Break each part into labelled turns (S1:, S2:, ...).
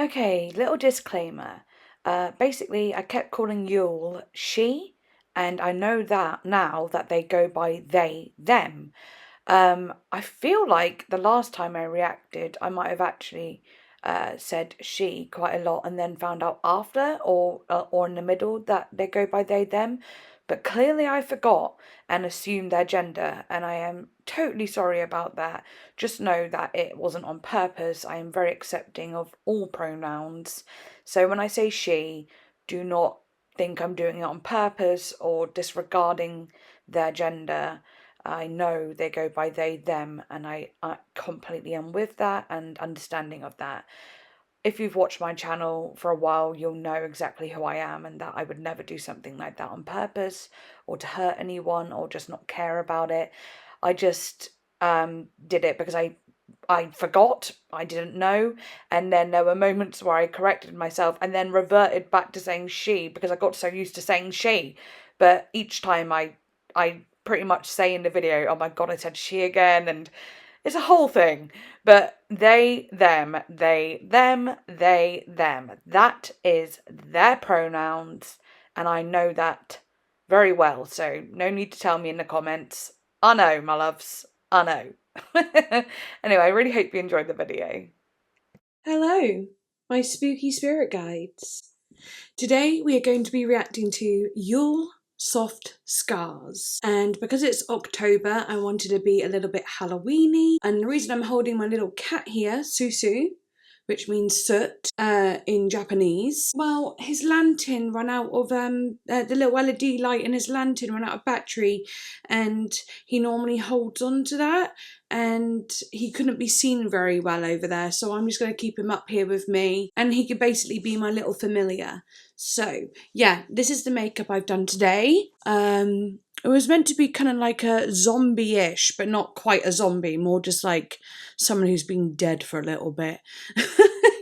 S1: Okay, little disclaimer. Basically, I kept calling YEULE she, and I know that now that they go by they, them. I feel like the last time I reacted, I might have actually said she quite a lot and then found out after or in the middle that they go by they, them. But clearly I forgot and assumed their gender, and I am totally sorry about that. Just know that it wasn't on purpose. I am very accepting of all pronouns. So when I say she, do not think I'm doing it on purpose or disregarding their gender. I know they go by they, them, and I completely am with that and understanding of that. If you've watched my channel for a while, you'll know exactly who I am and that I would never do something like that on purpose or to hurt anyone or just not care about it. I just did it because I forgot, I didn't know, and then there were moments where I corrected myself and then reverted back to saying she because I got so used to saying she. But each time I pretty much say in the video, oh my god, I said she again, and it's a whole thing. But they, them, they, them, they, them. That is their pronouns, and I know that very well, so no need to tell me in the comments. I know, my loves. I know. Anyway, I really hope you enjoyed the video.
S2: Hello, my spooky spirit guides. Today we are going to be reacting to YEULE Soft Scars. And because it's October, I wanted to be a little bit Halloweeny. And the reason I'm holding my little cat here, Susu, which means soot in Japanese. Well, his lantern ran out of, the little LED light in his lantern ran out of battery, and he normally holds on to that, and he couldn't be seen very well over there, so I'm just going to keep him up here with me, and he could basically be my little familiar. So, yeah, this is the makeup I've done today. It was meant to be kind of like a zombie-ish, but not quite a zombie, more just like someone who's been dead for a little bit.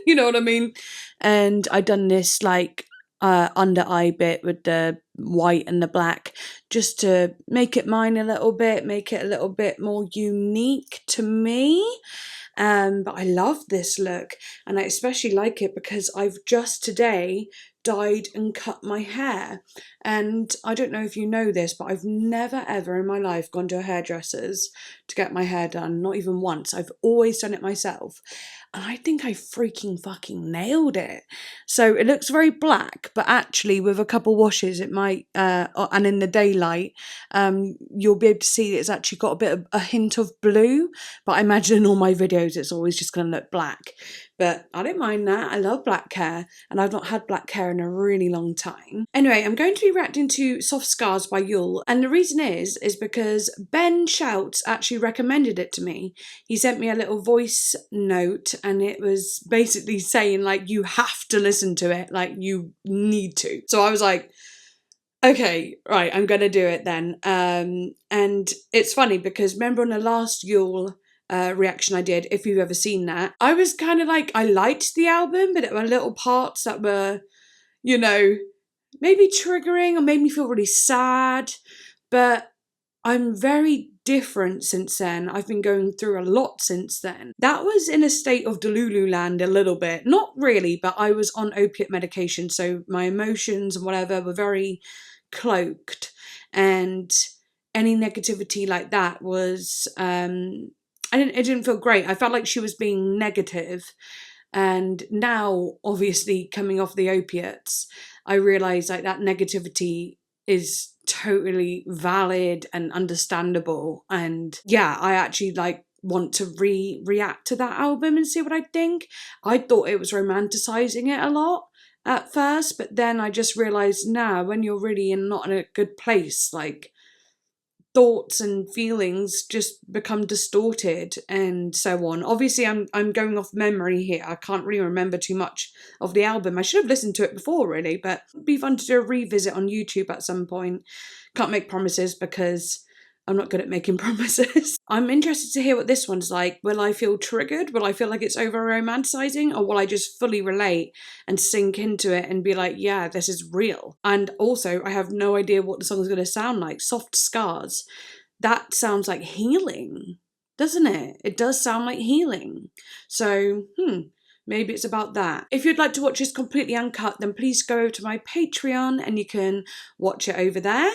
S2: You know what I mean? And I done this like under eye bit with the white and the black just to make it mine a little bit, make it a little bit more unique to me. But I love this look, and I especially like it because I've just today dyed and cut my hair. And I don't know if you know this, but I've never ever in my life gone to a hairdresser's to get my hair done, not even once. I've always done it myself. And I think I freaking fucking nailed it. So it looks very black, but actually with a couple washes it might, and in the daylight, you'll be able to see it's actually got a bit of a hint of blue. But I imagine in all my videos it's always just going to look black. But I don't mind that. I love black hair, and I've not had black hair in a really long time. Anyway, I'm going to be reacting to Soft Scars by YEULE, and the reason is because Ben Shouts actually recommended it to me. He sent me a little voice note, and it was basically saying, like, you have to listen to it, like, you need to. So I was like, okay, right, I'm gonna do it then. And it's funny because remember on the last YEULE reaction I did, if you've ever seen that, I was kind of like, I liked the album, but there were little parts that were, you know, maybe triggering or made me feel really sad. But I'm very different since then. I've been going through a lot since then. That was in a state of Delulu land a little bit. Not really, but I was on opiate medication, so my emotions and whatever were very cloaked. And any negativity like that was, it didn't feel great. I felt like she was being negative. And now, obviously, coming off the opiates, I realise like that negativity is totally valid and understandable. And yeah, I actually like want to react to that album and see what I think. I thought it was romanticizing it a lot at first, but then I just realised now when you're really not in a good place, like thoughts and feelings just become distorted and so on. Obviously I'm going off memory here. I can't really remember too much of the album. I should have listened to it before really, but it'd be fun to do a revisit on YouTube at some point. Can't make promises because I'm not good at making promises. I'm interested to hear what this one's like. Will I feel triggered? Will I feel like it's over romanticizing? Or will I just fully relate and sink into it and be like, yeah, this is real? And also, I have no idea what the song's going to sound like. Soft Scars. That sounds like healing, doesn't it? It does sound like healing. So, Maybe it's about that. If you'd like to watch this completely uncut, then please go over to my Patreon and you can watch it over there.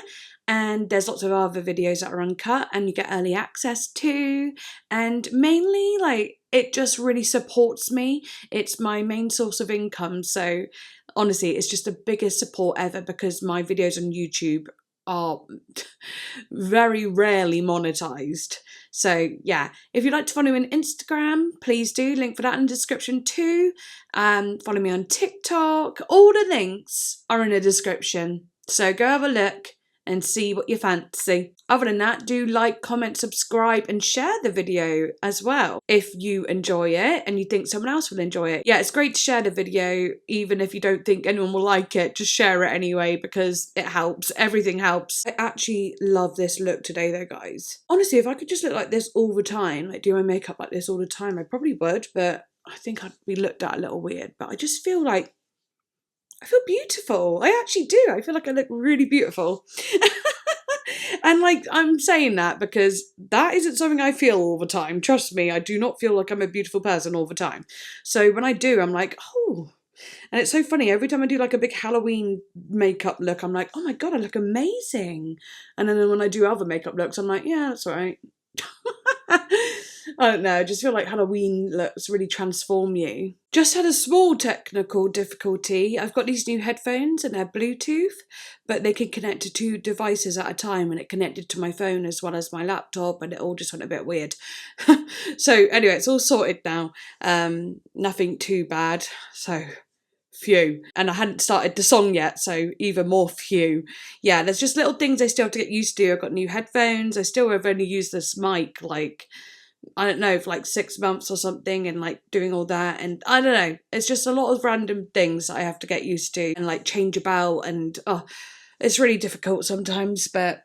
S2: And there's lots of other videos that are uncut and you get early access to. And mainly, like, it just really supports me. It's my main source of income. So honestly, it's just the biggest support ever because my videos on YouTube are very rarely monetized. So yeah, if you'd like to follow me on Instagram, please do. Link for that in the description too. Follow me on TikTok. All the links are in the description. So go have a look and see what you fancy. Other than that, do like, comment, subscribe, and share the video as well if you enjoy it and you think someone else will enjoy it. Yeah, it's great to share the video, even if you don't think anyone will like it, just share it anyway because it helps. Everything helps. I actually love this look today though, guys. Honestly, if I could just look like this all the time, like do my makeup like this all the time, I probably would, but I think I'd be looked at a little weird. But I just feel like I feel beautiful. I actually do. I feel like I look really beautiful. And like, I'm saying that because that isn't something I feel all the time. Trust me, I do not feel like I'm a beautiful person all the time. So when I do, I'm like, oh. And it's so funny. Every time I do like a big Halloween makeup look, I'm like, oh my God, I look amazing. And then when I do other makeup looks, I'm like, yeah, that's all right. I don't know, I just feel like Halloween looks really transform you. Just had a small technical difficulty. I've got these new headphones and they're Bluetooth, but they can connect to 2 devices at a time and it connected to my phone as well as my laptop and it all just went a bit weird. So anyway, it's all sorted now. Nothing too bad, so phew. And I hadn't started the song yet, so even more phew. Yeah, there's just little things I still have to get used to. I've got new headphones. I still have only used this mic like, I don't know, for like 6 months or something and like doing all that. And I don't know, it's just a lot of random things that I have to get used to and like change about. And oh, it's really difficult sometimes, but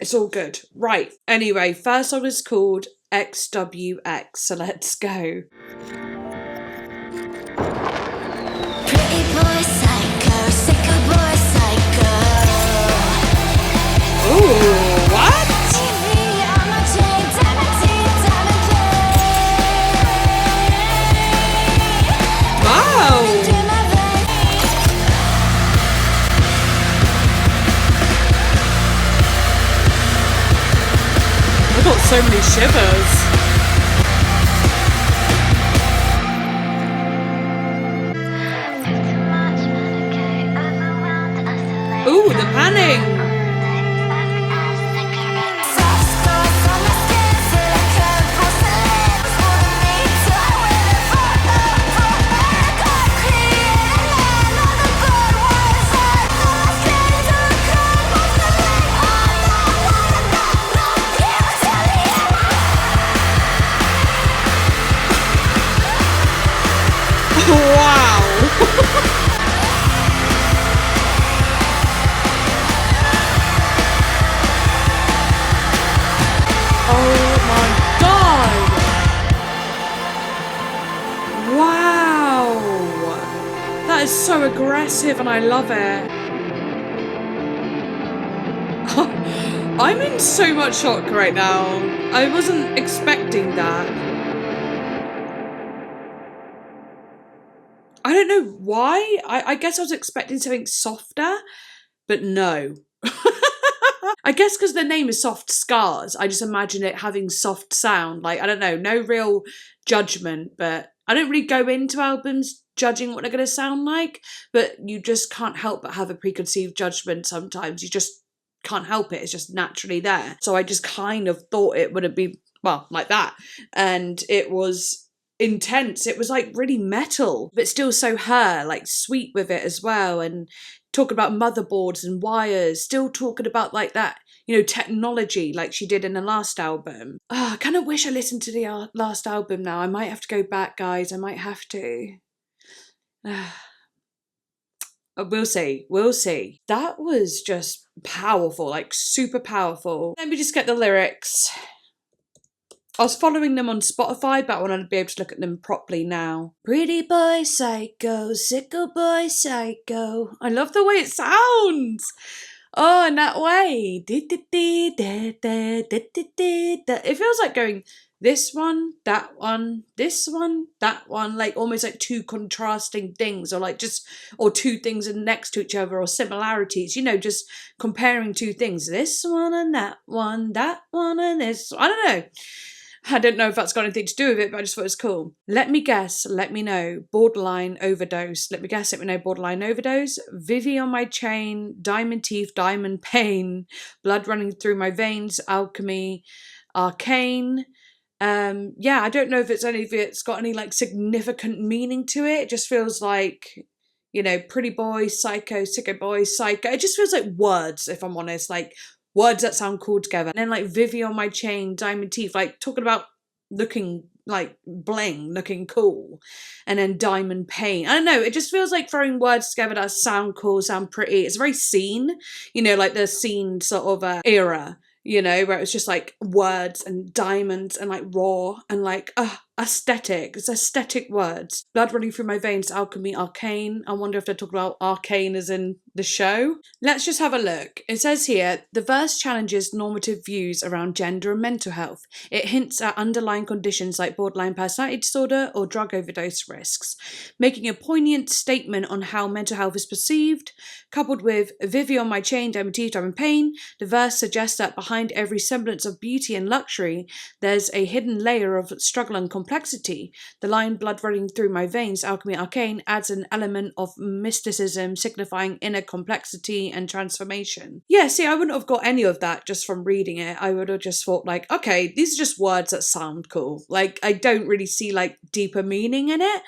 S2: it's all good. Right. Anyway, first song is called XWX. So let's go.
S3: Pretty boy psycho, sicko boy psycho.
S2: Ooh, what?
S3: TV on my chain, diamond teeth, diamond play.
S2: Wow.
S3: Through my veins.
S2: I got so many shivers. Ooh, the panning.
S3: Softscars on my skin, silicone porcelain. Pulling me till I wear it forever. God created man on the good one side. So my skin silicone porcelain. I'm not here till the end.
S2: Wow. Oh my God! Wow! That is so aggressive and I love it. I'm in so much shock right now. I wasn't expecting that. I don't know why. I guess I was expecting something softer, but no. I guess because the name is Softscars, I just imagine it having soft sound. Like, I don't know, no real judgment, but I don't really go into albums judging what they're going to sound like, but you just can't help but have a preconceived judgment sometimes. You just can't help it. It's just naturally there. So I just kind of thought it wouldn't be, well, like that. And it was intense. It was like really metal, but still so her, like sweet with it as well. And talking about motherboards and wires, still talking about like that, you know, technology like she did in the last album. I kind of wish I listened to the last album now. I might have to go back, guys. I might have to. We'll see. We'll see. That was just powerful, like super powerful. Let me just get the lyrics. I was following them on Spotify, but I want to be able to look at them properly now. Pretty boy psycho, sicko boy psycho. I love the way it sounds. Oh, in that way. It feels like going this one, that one, this one, that one, like almost like two contrasting things, or like just, or two things next to each other, or similarities, you know, just comparing two things, this one and that one and this, I don't know. I don't know if that's got anything to do with it, but I just thought it was cool. Let me guess, let me know. Borderline overdose. Let me guess, let me know. Borderline overdose. Vivi on my chain. Diamond teeth, diamond pain. Blood running through my veins. Alchemy. Arcane. Yeah, I don't know if it's got any like significant meaning to it. It just feels like, you know, pretty boy, psycho, sicko boy, psycho. It just feels like words, if I'm honest. Like, words that sound cool together. And then like Vivi on my chain, diamond teeth, like talking about looking like bling, looking cool. And then diamond pain. I don't know, it just feels like throwing words together that sound cool, sound pretty. It's very scene, you know, like the scene sort of era, you know, where it's just like words and diamonds and like raw and like aesthetic. It's aesthetic words. Blood running through my veins, alchemy, arcane. I wonder if they're talking about arcane as in the show. Let's just have a look. It says here, the verse challenges normative views around gender and mental health. It hints at underlying conditions like borderline personality disorder or drug overdose risks, making a poignant statement on how mental health is perceived. Coupled with Vivi on my chain, diamond teeth, diamond pain, the verse suggests that behind every semblance of beauty and luxury, there's a hidden layer of struggle and complexity. The line blood running through my veins, alchemy, arcane, adds an element of mysticism signifying inner complexity and transformation. Yeah, see, I wouldn't have got any of that just from reading it. I would have just thought like, okay, these are just words that sound cool. Like, I don't really see like deeper meaning in it,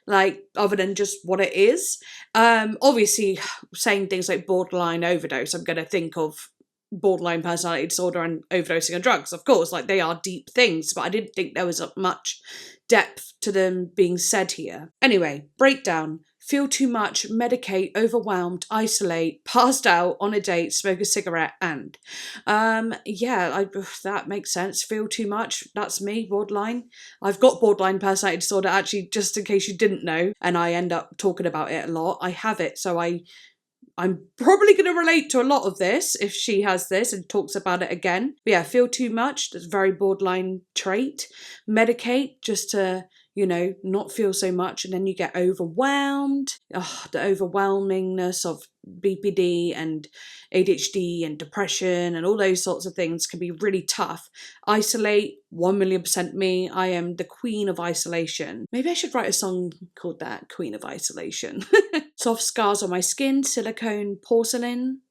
S2: like other than just what it is. Obviously saying things like borderline overdose, I'm going to think of borderline personality disorder and overdosing on drugs, of course, like they are deep things, but I didn't think there was much depth to them being said here. Anyway, breakdown. Feel too much, medicate, overwhelmed, isolate, passed out, on a date, smoke a cigarette, and that makes sense. Feel too much, that's me, borderline. I've got borderline personality disorder, actually, just in case you didn't know, and I end up talking about it a lot. I have it, so I'm probably going to relate to a lot of this if she has this and talks about it again. But yeah, feel too much, that's a very borderline trait. Medicate, just to, you know, not feel so much, and then you get overwhelmed. The overwhelmingness of BPD and ADHD and depression and all those sorts of things can be really tough. Isolate, 1,000,000% me. I am the queen of isolation. Maybe I should write a song called that, Queen of Isolation. Soft scars on my skin, silicone, porcelain.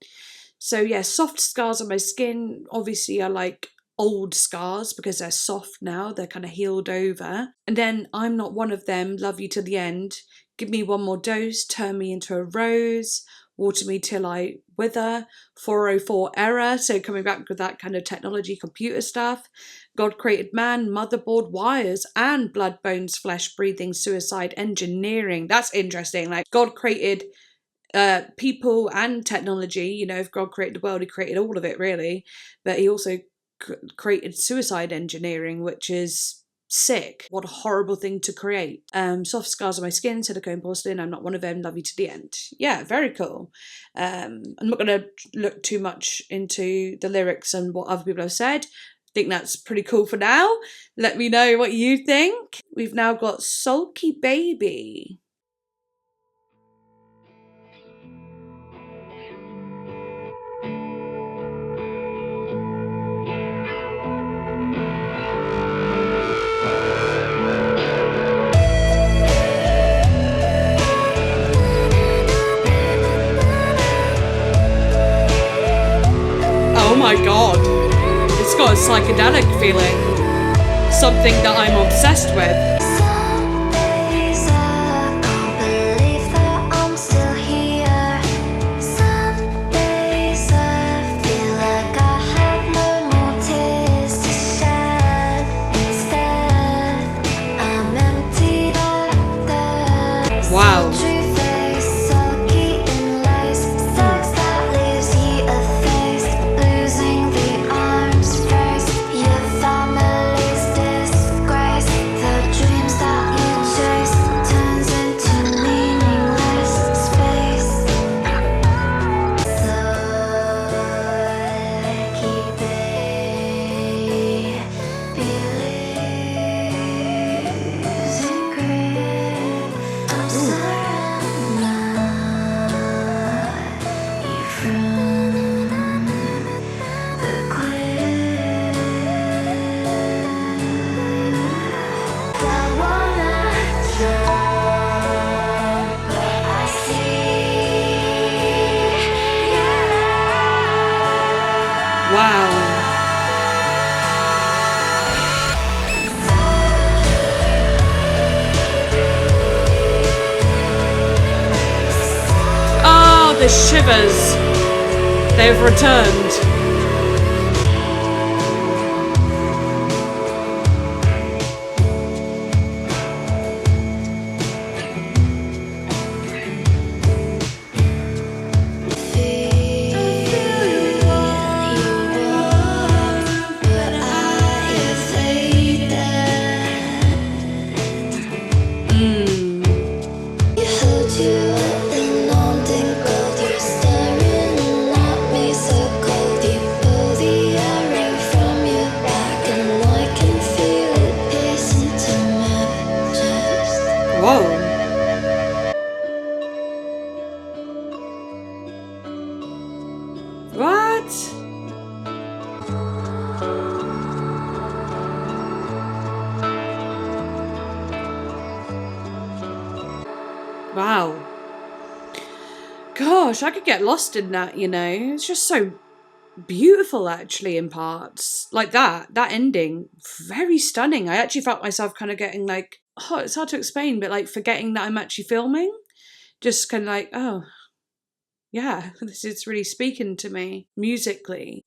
S2: So yeah, soft scars on my skin, obviously are like old scars because they're soft now, they're kind of healed over. And then I'm not one of them, love you to the end, give me one more dose, turn me into a rose, water me till I wither, 404 error, so coming back with that kind of technology, computer stuff. God created man, motherboard wires, and blood, bones, flesh, breathing, suicide, engineering. That's interesting. Like, God created people and technology. You know, if God created the world, he created all of it, really. But he also created suicide engineering, which is sick. What a horrible thing to create. Soft scars on my skin, silicone, porcelain, I'm not one of them, love you to the end. Yeah, very cool. I'm not going to look too much into the lyrics and what other people have said. I think that's pretty cool for now. Let me know what you think. We've now got Sulky Baby. Oh my god, it's got a psychedelic feeling, something that I'm obsessed with.
S3: Some days I can't believe that I'm still here. Some days I feel like I have no more tears to shed. Instead, I'm emptied out there.
S2: Wow.
S3: Sultry face, sulky in lace, sex that leaves you effaced, losing the arms race. Your family's disgrace, the dreams that you chase turns into meaningless space. Sulky baby, believe
S2: shivers. They've returned. Whoa. What? Wow. Gosh, I could get lost in that, you know. It's just so beautiful, actually, in parts. Like that ending, very stunning. I actually felt myself kind of getting like, oh, it's hard to explain, but like forgetting that I'm actually filming. Just kind of like, oh, yeah, this is really speaking to me musically.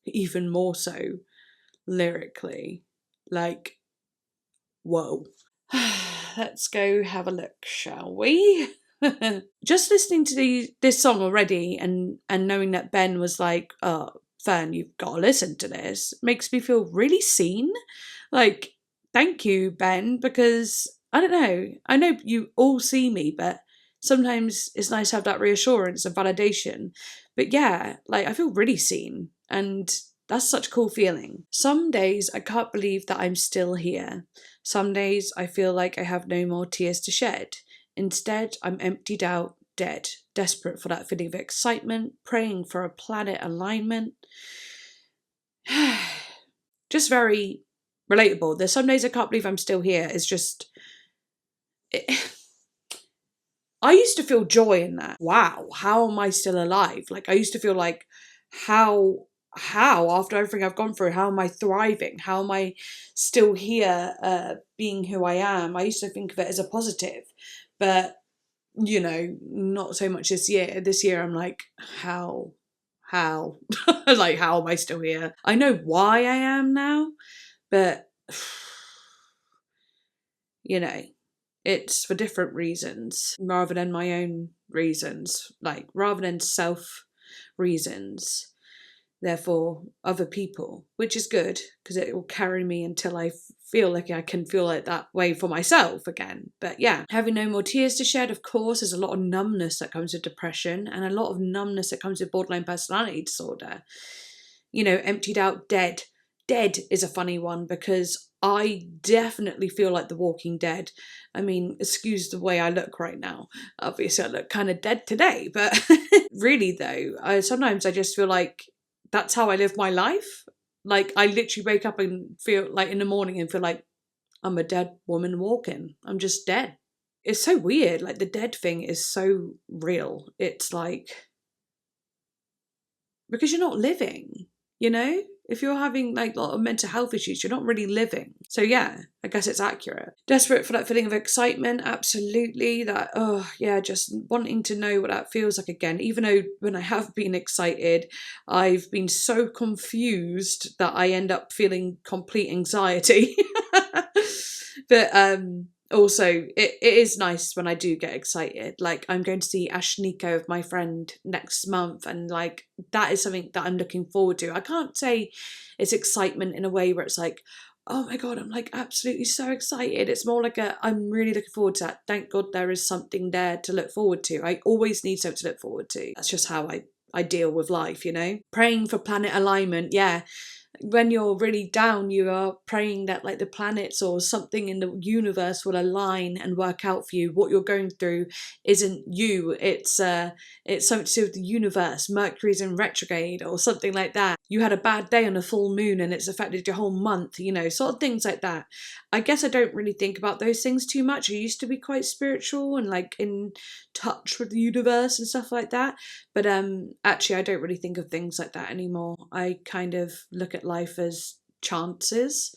S2: Even more so lyrically. Like, whoa. Let's go have a look, shall we? Just listening to this song already and knowing that Ben was like, oh, Fern, you've got to listen to this, makes me feel really seen. Like, thank you, Ben, because I don't know. I know you all see me, but sometimes it's nice to have that reassurance and validation. But yeah, like I feel really seen, and that's such a cool feeling. Some days I can't believe that I'm still here. Some days I feel like I have no more tears to shed. Instead, I'm emptied out, dead, desperate for that feeling of excitement, praying for a planet alignment. Just very relatable. There's some days I can't believe I'm still here. It's just... I used to feel joy in that. Wow, how am I still alive? Like, I used to feel like, how after everything I've gone through, how am I thriving? How am I still here being who I am? I used to think of it as a positive, but you know, not so much this year. This year I'm like, how like, how am I still here? I know why I am now, but you know, it's for different reasons rather than my own reasons, like rather than self reasons. Therefore, other people, which is good because it will carry me until I feel like I can feel like that way for myself again. But yeah, having no more tears to shed, of course, there's a lot of numbness that comes with depression and a lot of numbness that comes with borderline personality disorder. You know, emptied out, dead. Dead is a funny one because I definitely feel like the Walking Dead. I mean, excuse the way I look right now. Obviously, I look kind of dead today, but really though, sometimes I just feel like that's how I live my life. Like, I literally wake up and feel like in the morning and feel like I'm a dead woman walking. I'm just dead. It's so weird. Like, the dead thing is so real. It's like, because you're not living, you know? If you're having like a lot of mental health issues, you're not really living. So yeah, I guess it's accurate. Desperate for that feeling of excitement, absolutely. That, oh yeah, just wanting to know what that feels like again. Even though when I have been excited, I've been so confused that I end up feeling complete anxiety. But also, it is nice when I do get excited. Like, I'm going to see Ashniko with my friend next month, and like that is something that I'm looking forward to. I can't say it's excitement in a way where it's like, oh my god, I'm like absolutely so excited. It's more like I'm really looking forward to that. Thank God there is something there to look forward to. I always need something to look forward to. That's just how I deal with life, you know? Praying for planet alignment, yeah. When you're really down, you are praying that like the planets or something in the universe will align and work out for you. What you're going through isn't you. It's something to do with the universe. Mercury's in retrograde or something like that. You had a bad day on a full moon and it's affected your whole month, you know, sort of things like that. I guess I don't really think about those things too much. I used to be quite spiritual and like in touch with the universe and stuff like that. But actually I don't really think of things like that anymore. I kind of look at life as chances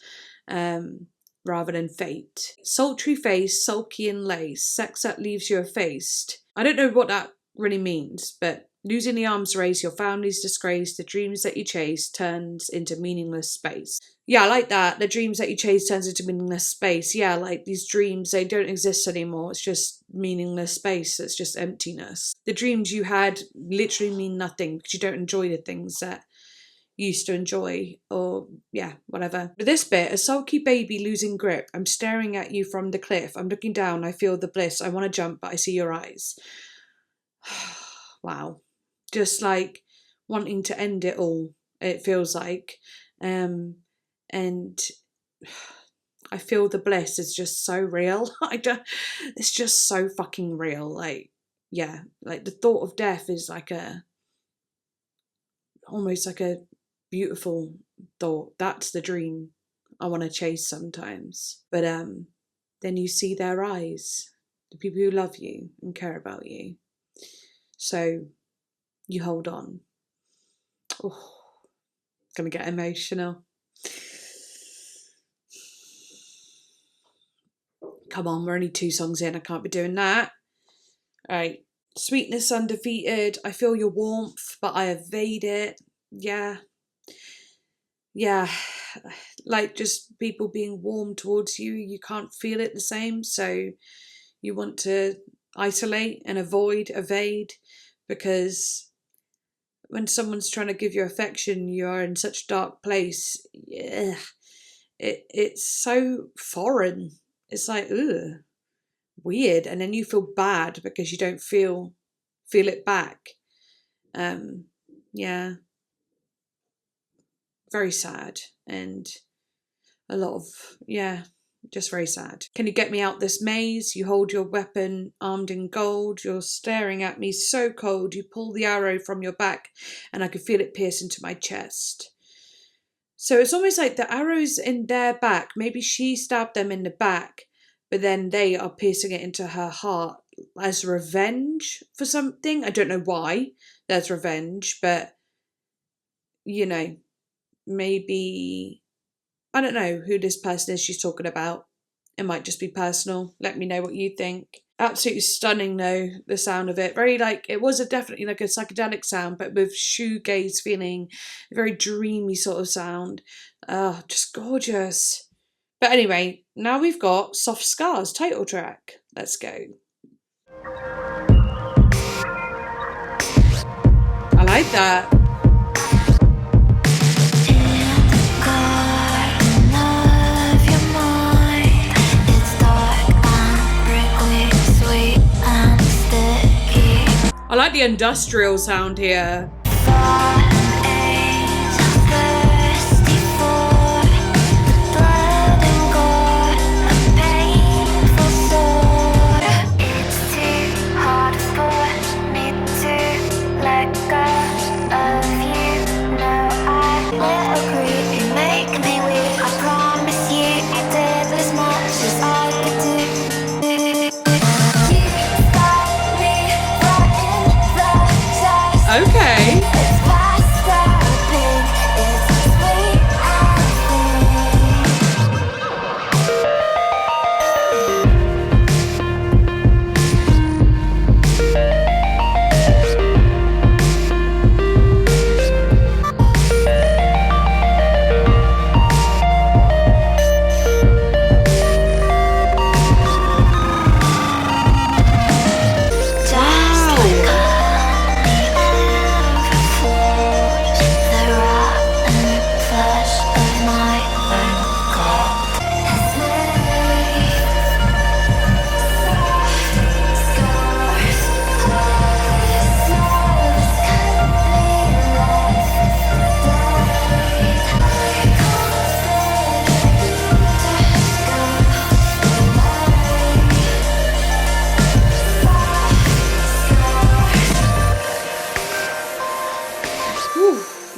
S2: rather than fate. Sultry face, sulky and lace, sex that leaves you effaced. I don't know what that really means, but losing the arms race, your family's disgrace, the dreams that you chase turns into meaningless space. Yeah, I like that. The dreams that you chase turns into meaningless space. Yeah, like these dreams, they don't exist anymore. It's just meaningless space. It's just emptiness. The dreams you had literally mean nothing because you don't enjoy the things that you used to enjoy, or yeah, whatever. But this bit, a sulky baby losing grip. I'm staring at you from the cliff. I'm looking down. I feel the bliss. I want to jump, but I see your eyes. Wow. Just like wanting to end it all, it feels like. And I feel the bliss is just so real. It's just so fucking real. Like, yeah, like the thought of death is like almost like a beautiful thought. That's the dream I want to chase sometimes. But then you see their eyes, the people who love you and care about you. So you hold on. Oh, gonna get emotional. Come on, we're only 2 songs in. I can't be doing that. All right. Sweetness undefeated. I feel your warmth, but I evade it. Yeah. Yeah. Like just people being warm towards you. You can't feel it the same. So you want to isolate and evade, because when someone's trying to give you affection, you are in such a dark place. Yeah. It's so foreign. It's like, ugh, weird. And then you feel bad because you don't feel it back. Yeah. Very sad. And a lot of, yeah, just very sad. Can you get me out this maze? You hold your weapon armed in gold. You're staring at me so cold. You pull the arrow from your back and I could feel it pierce into my chest. So it's almost like the arrow's in their back. Maybe she stabbed them in the back, but then they are piercing it into her heart as revenge for something. I don't know why there's revenge, but, you know, maybe, I don't know who this person is she's talking about. It might just be personal. Let me know what you think. Absolutely stunning though, the sound of it. Very like, it was definitely like a psychedelic sound, but with shoegaze feeling, a very dreamy sort of sound. Just gorgeous. But anyway, now we've got Softscars title track. Let's go. I like that. I like the industrial sound here. Okay.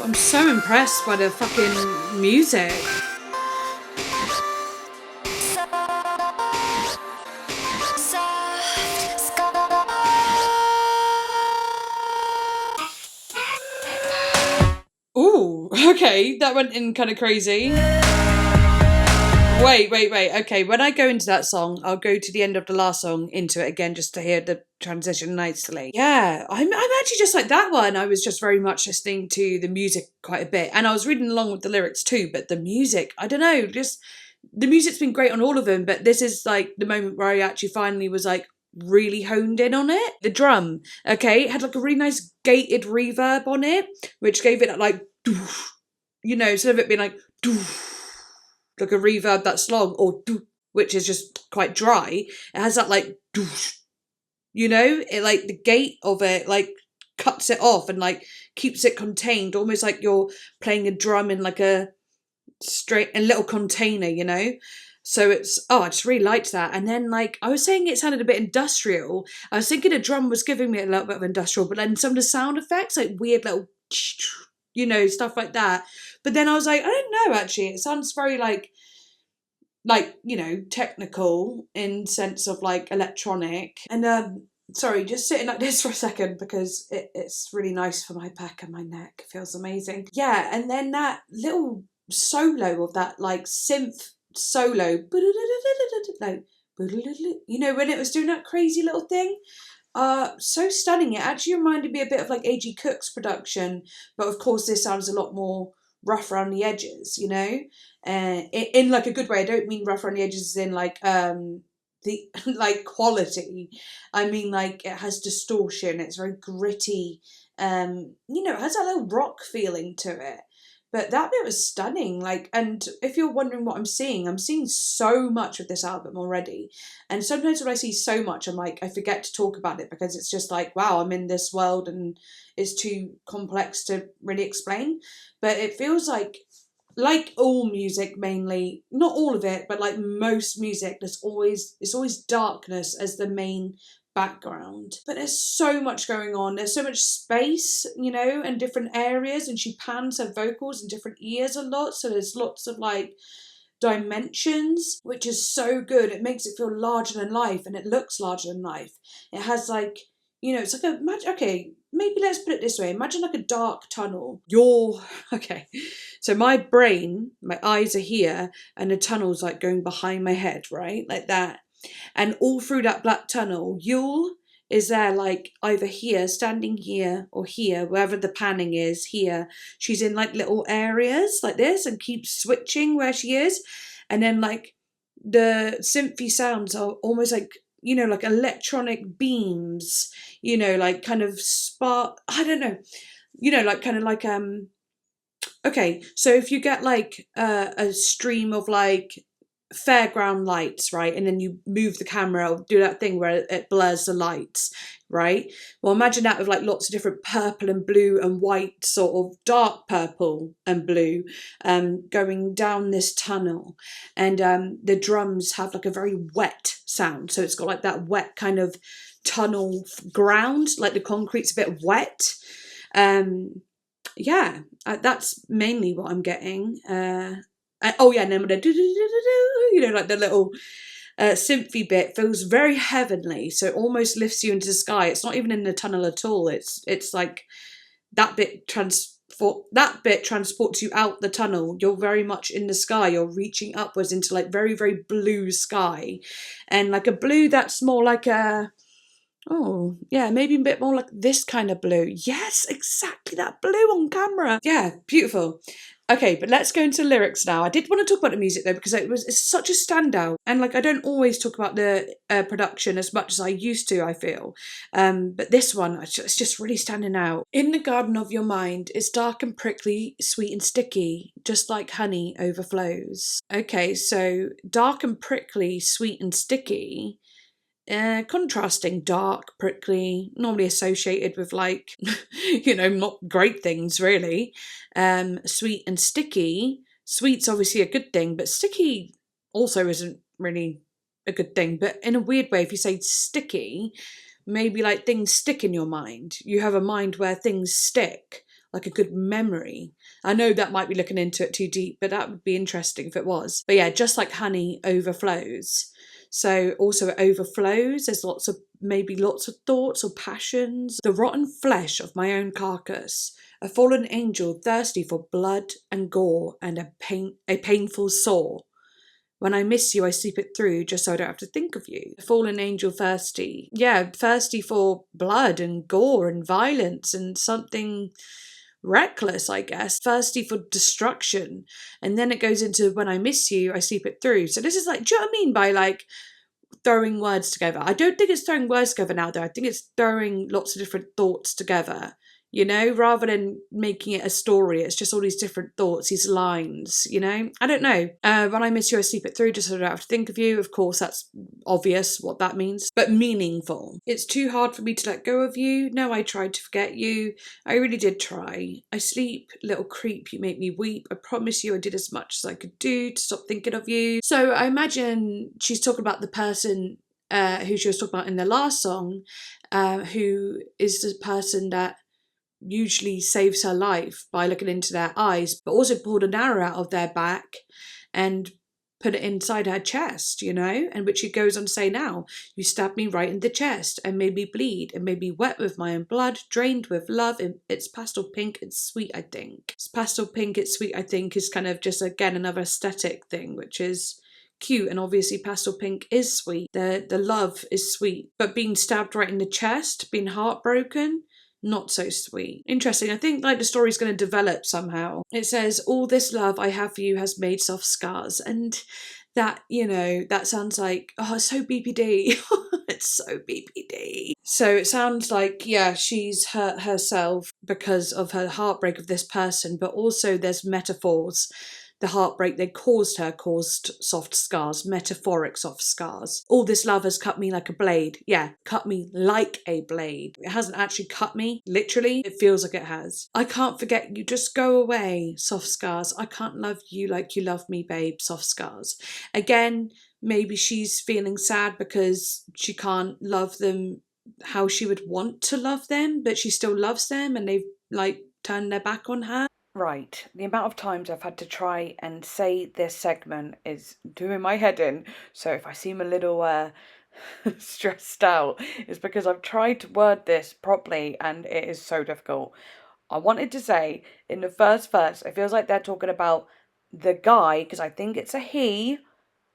S2: I'm so impressed by the fucking music. Ooh, okay, that went in kind of crazy. Wait. Okay, when I go into that song, I'll go to the end of the last song into it again just to hear the transition nicely. Yeah, I'm actually just like that one. I was just very much listening to the music quite a bit, and I was reading along with the lyrics too, but the music, I don't know, just the music's been great on all of them, but this is like the moment where I actually finally was like really honed in on it. The drum, okay, it had like a really nice gated reverb on it, which gave it like, you know, instead of it being like, like a reverb that's long, or which is just quite dry, it has that like, you know, it like the gate of it like cuts it off and like keeps it contained, almost like you're playing a drum in like a little container, you know. So it's, I just really liked that. And then like I was saying, it sounded a bit industrial. I was thinking a drum was giving me a little bit of industrial, but then some of the sound effects, like weird little, you know, stuff like that. But then I was like, I don't know, actually, it sounds very like, you know, technical in sense of like electronic. And sorry, just sitting like this for a second because it's really nice for my back and my neck. It feels amazing. Yeah, and then that little solo of that like synth solo, like, you know, when it was doing that crazy little thing. So stunning. It actually reminded me a bit of like A.G. Cook's production, but of course this sounds a lot more rough around the edges, you know, in like a good way. I don't mean rough around the edges as in like the like quality. I mean like it has distortion. It's very gritty. You know, it has a little rock feeling to it. But that bit was stunning. Like, and if you're wondering what I'm seeing so much of this album already. And sometimes when I see so much, I'm like, I forget to talk about it because it's just like, wow, I'm in this world and it's too complex to really explain. But it feels like all music, mainly, not all of it, but like most music, it's always darkness as the main background. But there's so much going on. There's so much space, you know, and different areas, and she pans her vocals in different ears a lot. So there's lots of like dimensions, which is so good. It makes it feel larger than life, and it looks larger than life. It has like, you know, it's like maybe let's put it this way. Imagine like a dark tunnel. Okay. So my brain, my eyes are here, and the tunnel's like going behind my head, right? Like that. And all through that black tunnel, YEULE is there like either here, standing here, or here, wherever the panning is, here. She's in like little areas like this and keeps switching where she is. And then like the synthy sounds are almost like, you know, like electronic beams, you know, like kind of spark, I don't know, you know, like kind of like, okay, so if you get like a stream of like fairground lights, right, and then you move the camera or do that thing where it blurs the lights, right? Well, imagine that with like lots of different purple and blue and white, sort of dark purple and blue, going down this tunnel. And the drums have like a very wet sound, so it's got like that wet kind of tunnel ground, like the concrete's a bit wet. Yeah, that's mainly what I'm getting. Oh yeah, and then you know, like the little synthy bit feels very heavenly, so it almost lifts you into the sky. It's not even in the tunnel at all. It's like that bit transports you out the tunnel. You're very much in the sky. You're reaching upwards into like very, very blue sky, and like a blue that's more like a, oh yeah, maybe a bit more like this kind of blue. Yes, exactly that blue on camera. Yeah, beautiful. Okay, but let's go into lyrics now. I did want to talk about the music though, because it's such a standout. And like, I don't always talk about the production as much as I used to, I feel. But this one, it's just really standing out. In the garden of your mind, it's dark and prickly, sweet and sticky, just like honey overflows. Okay, so dark and prickly, sweet and sticky. Contrasting dark, prickly, normally associated with like, you know, not great things really. Sweet and sticky. Sweet's obviously a good thing, but sticky also isn't really a good thing. But in a weird way, if you say sticky, maybe like things stick in your mind. You have a mind where things stick, like a good memory. I know that might be looking into it too deep, but that would be interesting if it was. But yeah, just like honey overflows. So also it overflows. There's lots of thoughts or passions. The rotten flesh of my own carcass, a fallen angel thirsty for blood and gore and a painful sore. When I miss you, I sleep it through just so I don't have to think of you. Fallen angel thirsty. Yeah, thirsty for blood and gore and violence and something reckless, I guess. Thirsty for destruction. And then it goes into when I miss you, I sleep it through. So this is like, do you know what I mean by like throwing words together? I don't think it's throwing words together now, though. I think it's throwing lots of different thoughts together, you know, rather than making it a story. It's just all these different thoughts, these lines, you know. I don't know. When I miss you, I sleep it through just so I don't have to think of you. Of course, that's obvious what that means, but meaningful. It's too hard for me to let go of you. No, I tried to forget you. I really did try. I sleep, little creep, you make me weep. I promise you I did as much as I could do to stop thinking of you. So I imagine she's talking about the person who she was talking about in the last song, who is the person that usually saves her life by looking into their eyes, but also pulled an arrow out of their back and put it inside her chest, you know, and which she goes on to say now, you stabbed me right in the chest and made me bleed and made me wet with my own blood, drained with love. It's pastel pink, it's sweet, I think. It's pastel pink, it's sweet, I think is kind of just, again, another aesthetic thing, which is cute, and obviously pastel pink is sweet. The love is sweet, but being stabbed right in the chest, being heartbroken, not so sweet. Interesting. I think like the story's going to develop somehow. It says, all this love I have for you has made soft scars. And that, you know, that sounds like, oh, it's so BPD. It's so BPD. So it sounds like, yeah, she's hurt herself because of her heartbreak of this person, but also there's metaphors. The heartbreak they caused her caused soft scars, metaphoric soft scars. All this love has cut me like a blade. Yeah, cut me like a blade. It hasn't actually cut me, literally. It feels like it has. I can't forget you, just go away, soft scars. I can't love you like you love me, babe, soft scars. Again, maybe she's feeling sad because she can't love them how she would want to love them, but she still loves them and they've like turned their back on her.
S1: Right, the amount of times I've had to try and say this segment is doing my head in. So if I seem a little stressed out, it's because I've tried to word this properly and it is so difficult. I wanted to say in the first verse, it feels like they're talking about the guy, because I think it's a he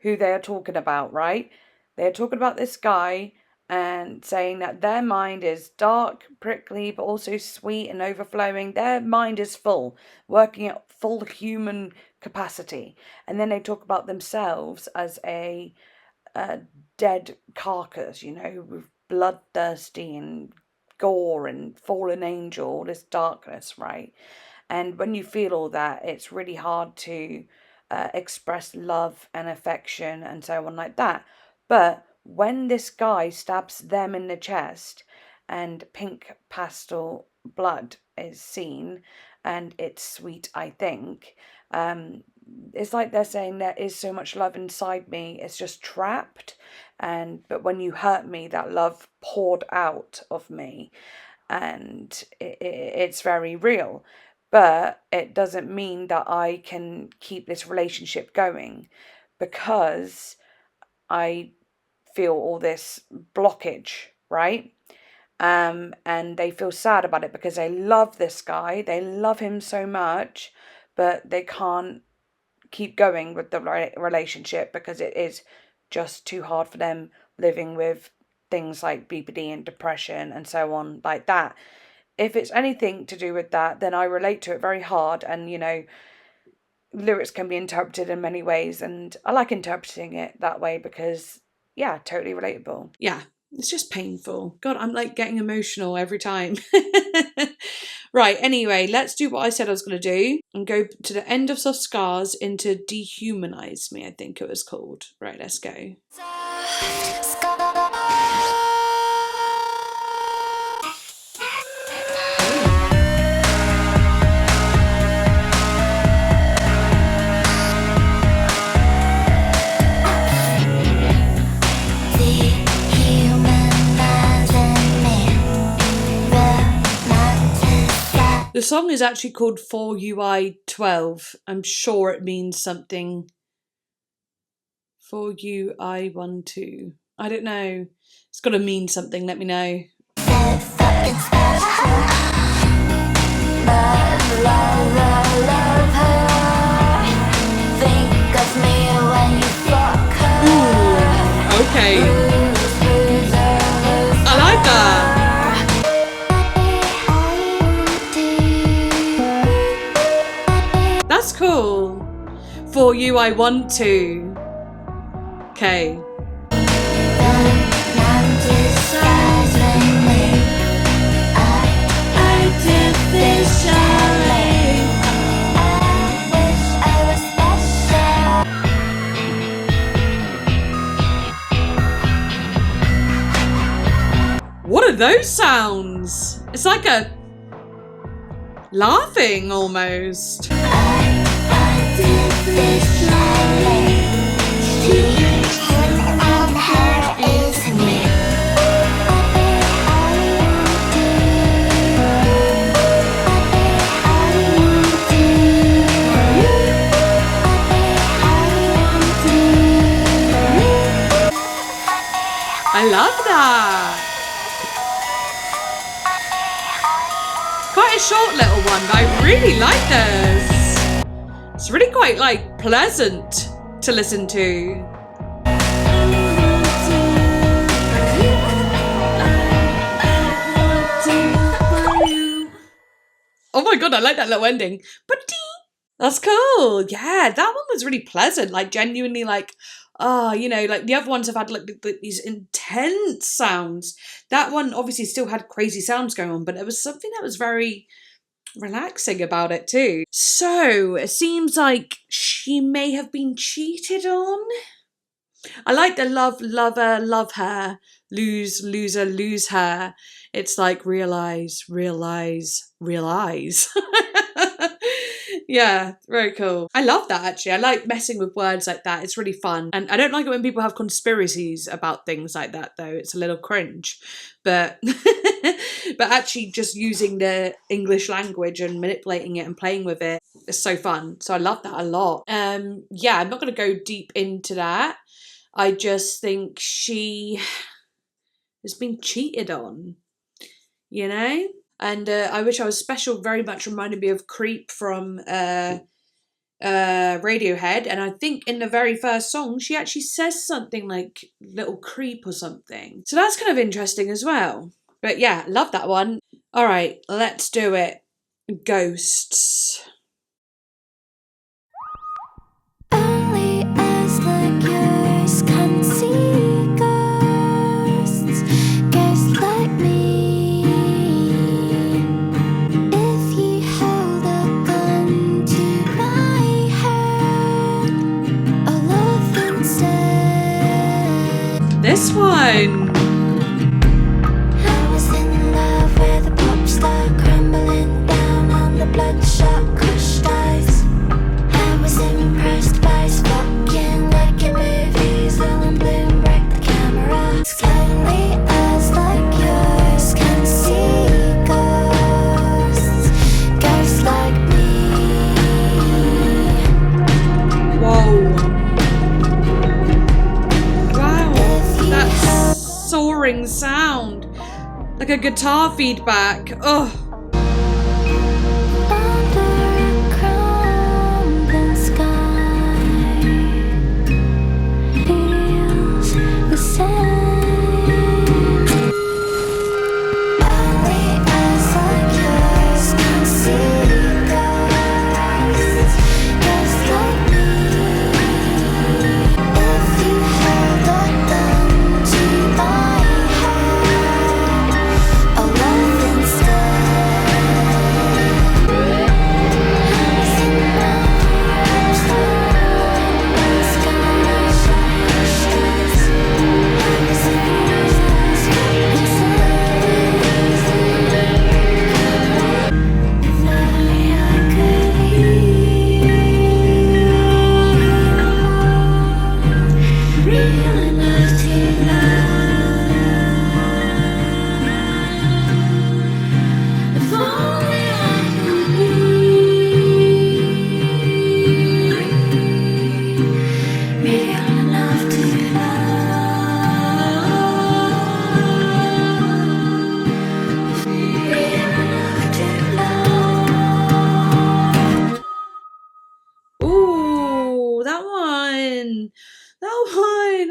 S1: who they're talking about, right? They're talking about this guy and saying that their mind is dark, prickly, but also sweet and overflowing. Their mind is full, working at full human capacity. And then they talk about themselves as a dead carcass, you know, with bloodthirsty and gore and fallen angel, all this darkness, right? And when you feel all that, it's really hard to express love and affection and so on like that. But when this guy stabs them in the chest and pink pastel blood is seen and it's sweet, I think, it's like they're saying there is so much love inside me, it's just trapped, but when you hurt me, that love poured out of me, and it's very real. But it doesn't mean that I can keep this relationship going, because I feel all this blockage, right? And they feel sad about it because they love this guy, they love him so much, but they can't keep going with the relationship because it is just too hard for them living with things like BPD and depression and so on like that. If it's anything to do with that, then I relate to it very hard, and, you know, lyrics can be interpreted in many ways, and I like interpreting it that way because, yeah, totally relatable.
S2: Yeah, it's just painful. God, I'm like getting emotional every time. Right, anyway, let's do what I said I was going to do and go to the end of Soft Scars into Dehumanize Me, I think it was called. Right, let's go. The song is actually called 4UI12. I'm sure it means something. 4UI12. I don't know. It's got to mean something. Let me know.
S3: Think of me when you fall.
S2: Okay. I like that. That's cool. For you, I want to. Okay. What are those sounds? It's like a laughing almost. I love that. Quite a short little one, but I really like this. It's really quite like pleasant to listen to. Oh my god, I like that little ending. That's cool. Yeah, that one was really pleasant. Like genuinely like, you know, like the other ones have had like these intense sounds. That one obviously still had crazy sounds going on, but there was something that was very relaxing about it too. So it seems like she may have been cheated on. I like the love, lover, love her, lose, loser, lose her. It's like realize, realize, realize. Yeah, very cool. I love that actually. I like messing with words like that. It's really fun. And I don't like it when people have conspiracies about things like that though. It's a little cringe. But but actually just using the English language and manipulating it and playing with it is so fun. So I love that a lot. Yeah, I'm not gonna go deep into that. I just think she has been cheated on, you know? And I Wish I Was Special very much reminded me of Creep from Radiohead. And I think in the very first song, she actually says something like little creep or something. So that's kind of interesting as well. But yeah, love that one. All right, let's do it. Ghosts.
S3: Only eyes like yours can see ghosts, ghosts like me. If you hold a gun to my head, I'll love instead.
S2: This one.
S3: I was in love with a pop star crumbling down on the bloodshot crushed eyes. I was impressed by his fucking like in movies. Ellen Bloom wrecked the camera. Only eyes like yours can see ghosts, ghosts like me.
S2: Whoa. Wow. That soaring sound. Like a guitar feedback. Ugh.
S3: Under a crumbling sky, feels the same. Only eyes like yours can see ghosts, ghosts like me. If you hold a gun to my head, I'll love instead.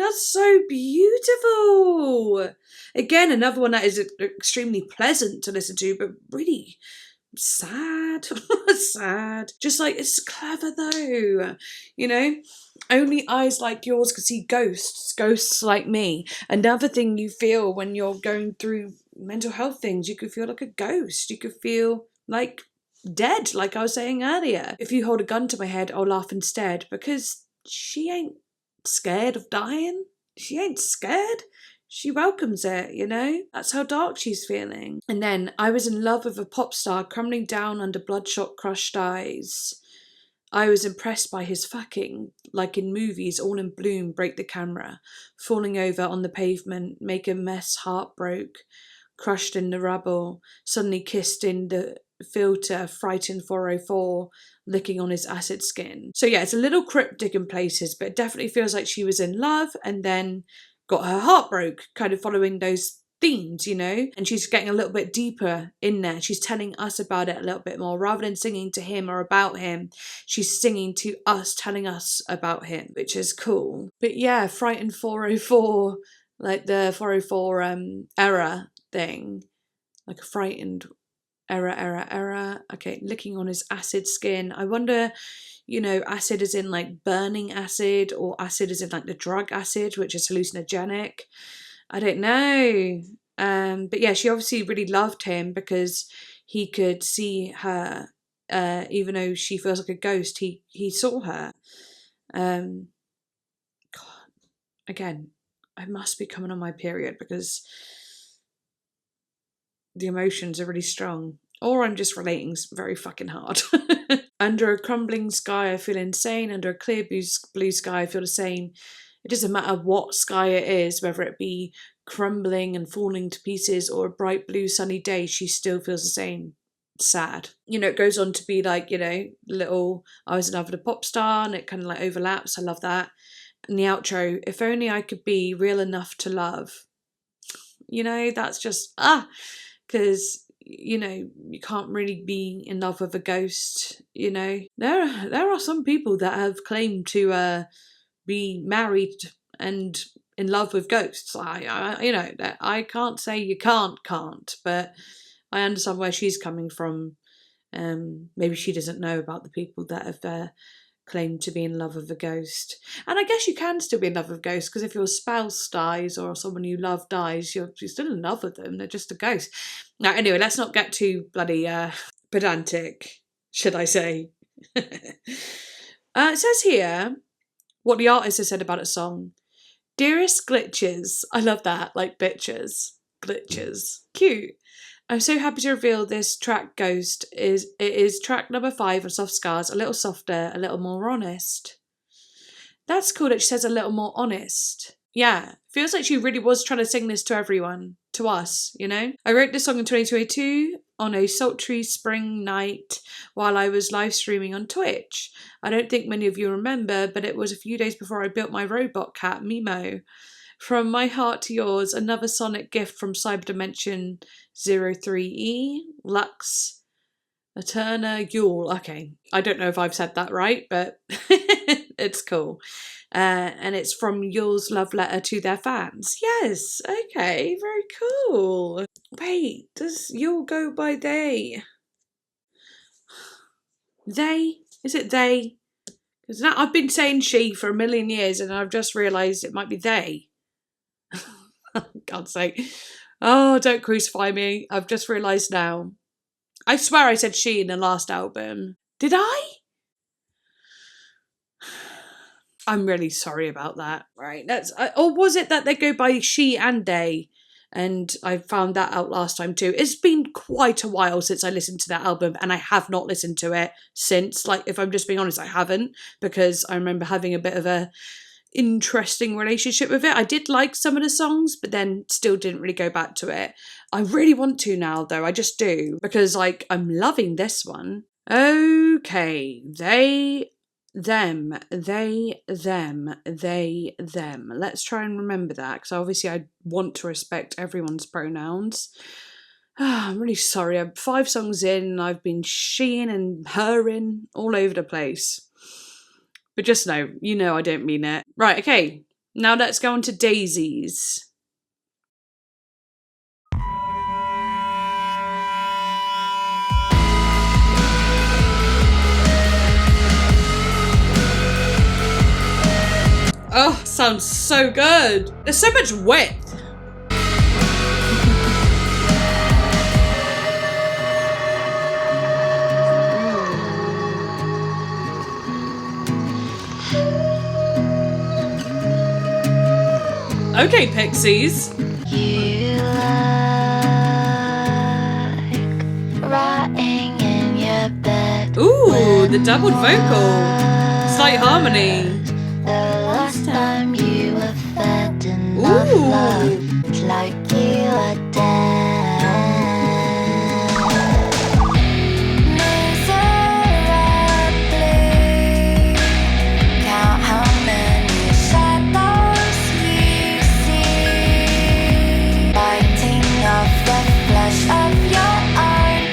S2: That's so beautiful. Again, another one that is extremely pleasant to listen to, but really sad. Sad. Just like, it's clever though, you know? Only eyes like yours could see ghosts like me. Another thing you feel when you're going through mental health things, you could feel like a ghost. You could feel like dead, like I was saying earlier. If you hold a gun to my head, I'll laugh instead, because she ain't scared of dying. She ain't scared. She welcomes it, you know? That's how dark she's feeling. And then, I was in love with a pop star crumbling down under bloodshot crushed eyes. I was impressed by his fucking, like in movies, all in bloom, break the camera, falling over on the pavement, make a mess, heart broke, crushed in the rubble, suddenly kissed in the filter, frightened 404, licking on his acid skin. So yeah, it's a little cryptic in places, but it definitely feels like she was in love and then got her heart broke, kind of following those themes, you know? And she's getting a little bit deeper in there. She's telling us about it a little bit more. Rather than singing to him or about him, she's singing to us, telling us about him, which is cool. But yeah, frightened 404, like the 404 error thing, like a frightened error. Okay, licking on his acid skin. I wonder, you know, acid is in like burning acid, or acid is in like the drug acid, which is hallucinogenic. I don't know. But yeah, she obviously really loved him because he could see her, even though she feels like a ghost, he saw her. God, again, I must be coming on my period because the emotions are really strong. Or I'm just relating very fucking hard. Under a crumbling sky, I feel insane. Under a clear blue sky, I feel the same. It doesn't matter what sky it is, whether it be crumbling and falling to pieces or a bright blue sunny day, she still feels the same. Sad. You know, it goes on to be like, you know, little, I was in love with a pop star, and it kind of like overlaps. I love that. And the outro, if only I could be real enough to love. You know, that's just, because, you know, you can't really be in love with a ghost, you know. There are some people that have claimed to be married and in love with ghosts. I you know, I can't say you can't, but I understand where she's coming from. Maybe she doesn't know about the people that have claimed to be in love with a ghost. And I guess you can still be in love with ghosts, because if your spouse dies or someone you love dies, you're still in love with them. They're just a ghost. Now, anyway, let's not get too bloody pedantic, should I say. It says here what the artist has said about a song. Dearest glitches. I love that, like bitches. Glitches. Cute. I'm so happy to reveal this track Ghost is track number 5 of Softscars, a little softer, a little more honest. That's cool that she says a little more honest. Yeah, feels like she really was trying to sing this to everyone, to us, you know? I wrote this song in 2022 on a sultry spring night while I was live streaming on Twitch. I don't think many of you remember, but it was a few days before I built my robot cat, Mimo. From my heart to yours, another sonic gift from Cyberdimension 03E, Lux, Eterna, YEULE. Okay, I don't know if I've said that right, but it's cool. And it's from YEULE's love letter to their fans. Yes, okay, very cool. Wait, does YEULE go by they? They? Is it they? Because I've been saying she for a million years, and I've just realised it might be they. God's sake. Oh, don't crucify me. I've just realised now. I swear I said she in the last album. Did I? I'm really sorry about that. Right, or was it that they go by she and they? And I found that out last time too. It's been quite a while since I listened to that album, and I have not listened to it since. Like, if I'm just being honest, I haven't, because I remember having a bit of a interesting relationship with it. I did like some of the songs, but then still didn't really go back to it. I really want to now, though. I just do, because like I'm loving this one. Okay, they, them. Let's try and remember that, because obviously I want to respect everyone's pronouns. I'm really sorry. I'm 5 songs in and I've been sheing and herring all over the place. But just know, you know I don't mean it. Right, okay. Now let's go on to Dazies. Oh, sounds so good. There's so much width. Okay, Pixies.
S3: You like rotting in your bed.
S2: Ooh, the doubled vocal. Slight harmony.
S3: The last time you were fed enough
S2: Ooh.
S3: love, it's like you were dead. Miserably count how many shadows you see, biting off the flesh of your own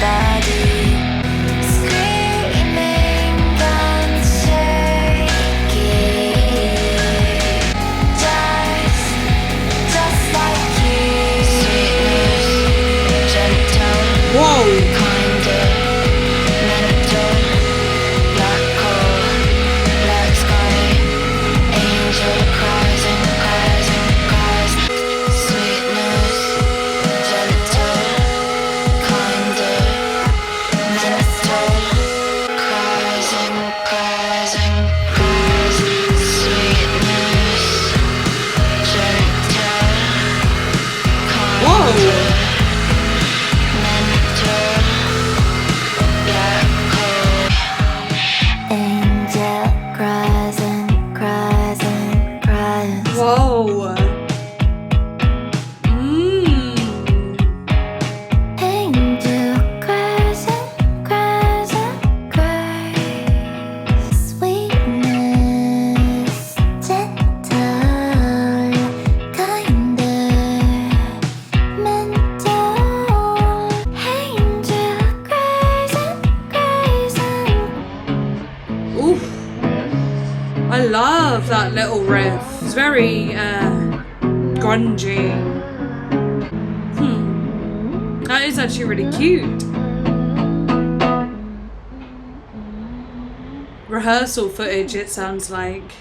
S3: body. Screaming and shaking, just like you. Sweetness, gentle,
S2: Whoa.
S3: kinder, mental, black hole, black sky, angel cries and cries and cries. Sweetness, gentle, kinder, mental, cries and cries and cries. Sweetness, gentle,
S2: Whoa.
S3: kinder, mental, black hole. Angel cries and cries and cries.
S2: Whoa.
S3: Angel cries and cries and cries. Sweetness, gentle, kinder, mental. Angel cries and cries and
S2: Oof. I love that little riff. It's very grungy. That is actually really cute. Rehearsal footage, it sounds like.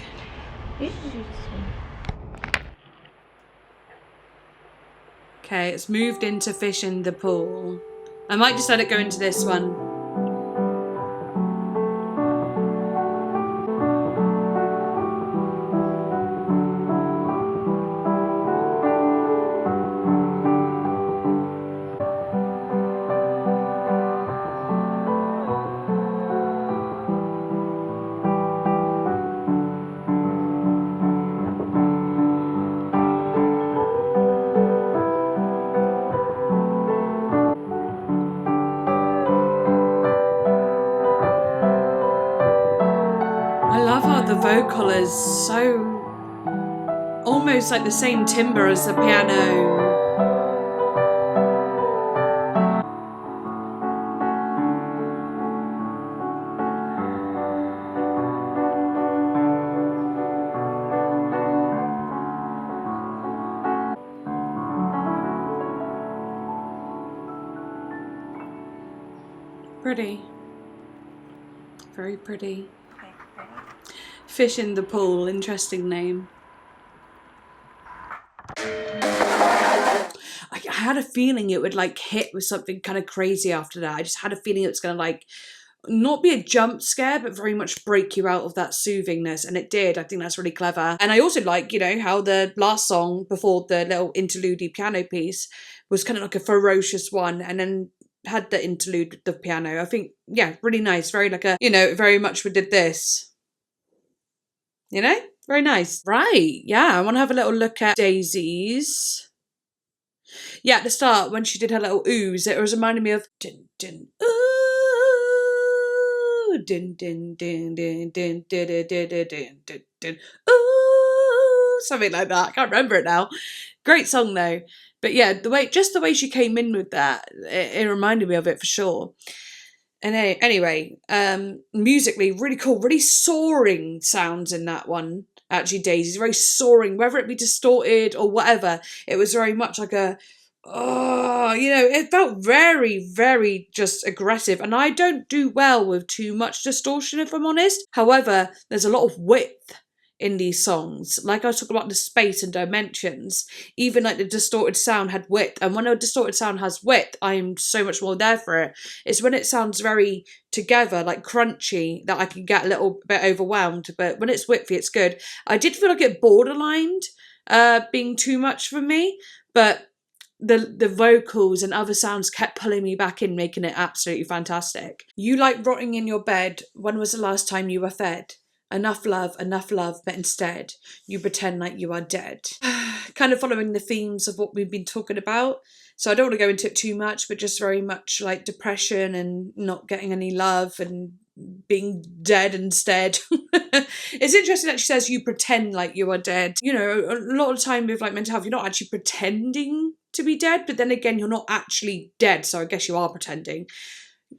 S2: Okay, it's moved into Fish in the Pool. I might just let it go into this one. I love how the vocal is so almost like the same timbre as the piano. Pretty. Very pretty. Fish in the Pool, interesting name. I had a feeling it would like hit with something kind of crazy after that. I just had a feeling it was going to like not be a jump scare, but very much break you out of that soothingness. And it did. I think that's really clever. And I also like, you know, how the last song before the little interlude piano piece was kind of like a ferocious one. And then had the interlude with the piano. I think, yeah, really nice. Very like a, you know, very much we did this. You know? Very nice. Right. Yeah. I want to have a little look at Dazies. Yeah, at the start, when she did her little oohs, it was reminding me of din din ooh, din din din din din din din din din din din ooh, something like that. I can't remember it now. Great song though. But yeah, the way she came in with that, it reminded me of it for sure. anyway, musically, really cool, really soaring sounds in that one. Actually, Dazies, very soaring, whether it be distorted or whatever. It was very much like a, oh, you know, it felt very, very just aggressive. And I don't do well with too much distortion, if I'm honest. However, there's a lot of width in these songs. Like I was talking about the space and dimensions, even like the distorted sound had width. And when a distorted sound has width, I'm so much more there for it. It's when it sounds very together, like crunchy, that I can get a little bit overwhelmed. But when it's widthy, it's good. I did feel like it borderlined being too much for me, but the vocals and other sounds kept pulling me back in, making it absolutely fantastic. You like rotting in your bed. When was the last time you were fed? Enough love, but instead you pretend like you are dead. Kind of following the themes of what we've been talking about. So I don't want to go into it too much, but just very much like depression and not getting any love and being dead instead. It's interesting that she says you pretend like you are dead. You know, a lot of time with like mental health, you're not actually pretending to be dead, but then again, you're not actually dead. So I guess you are pretending.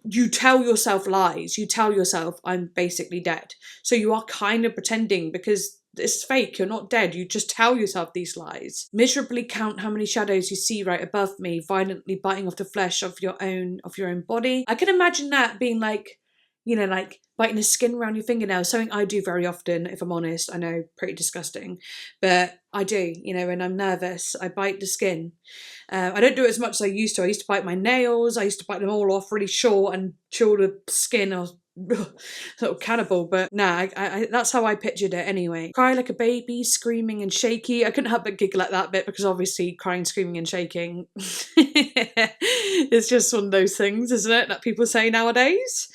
S2: You tell yourself lies. You tell yourself, I'm basically dead. So you are kind of pretending because it's fake. You're not dead. You just tell yourself these lies. Miserably count how many shadows you see right above me, violently biting off the flesh of your own body. I can imagine that being like, you know, like biting the skin around your fingernails, something I do very often, if I'm honest. I know, pretty disgusting, but I do, you know, when I'm nervous, I bite the skin. I don't do it as much as I used to. I used to bite my nails. I used to bite them all off really short and chew the skin. I was sort of cannibal, but nah, I that's how I pictured it anyway. Cry like a baby, screaming and shaky. I couldn't help but giggle at that bit because obviously crying, screaming and shaking it's just one of those things, isn't it, that people say nowadays?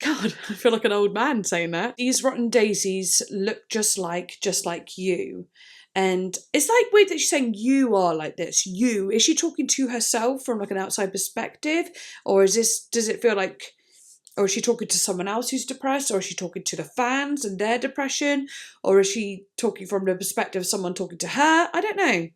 S2: God, I feel like an old man saying that. These rotten daisies look just like you. And it's like weird that she's saying you are like this. You. Is she talking to herself from like an outside perspective? Or does it feel like, or is she talking to someone else who's depressed? Or is she talking to the fans and their depression? Or is she talking from the perspective of someone talking to her? I don't know.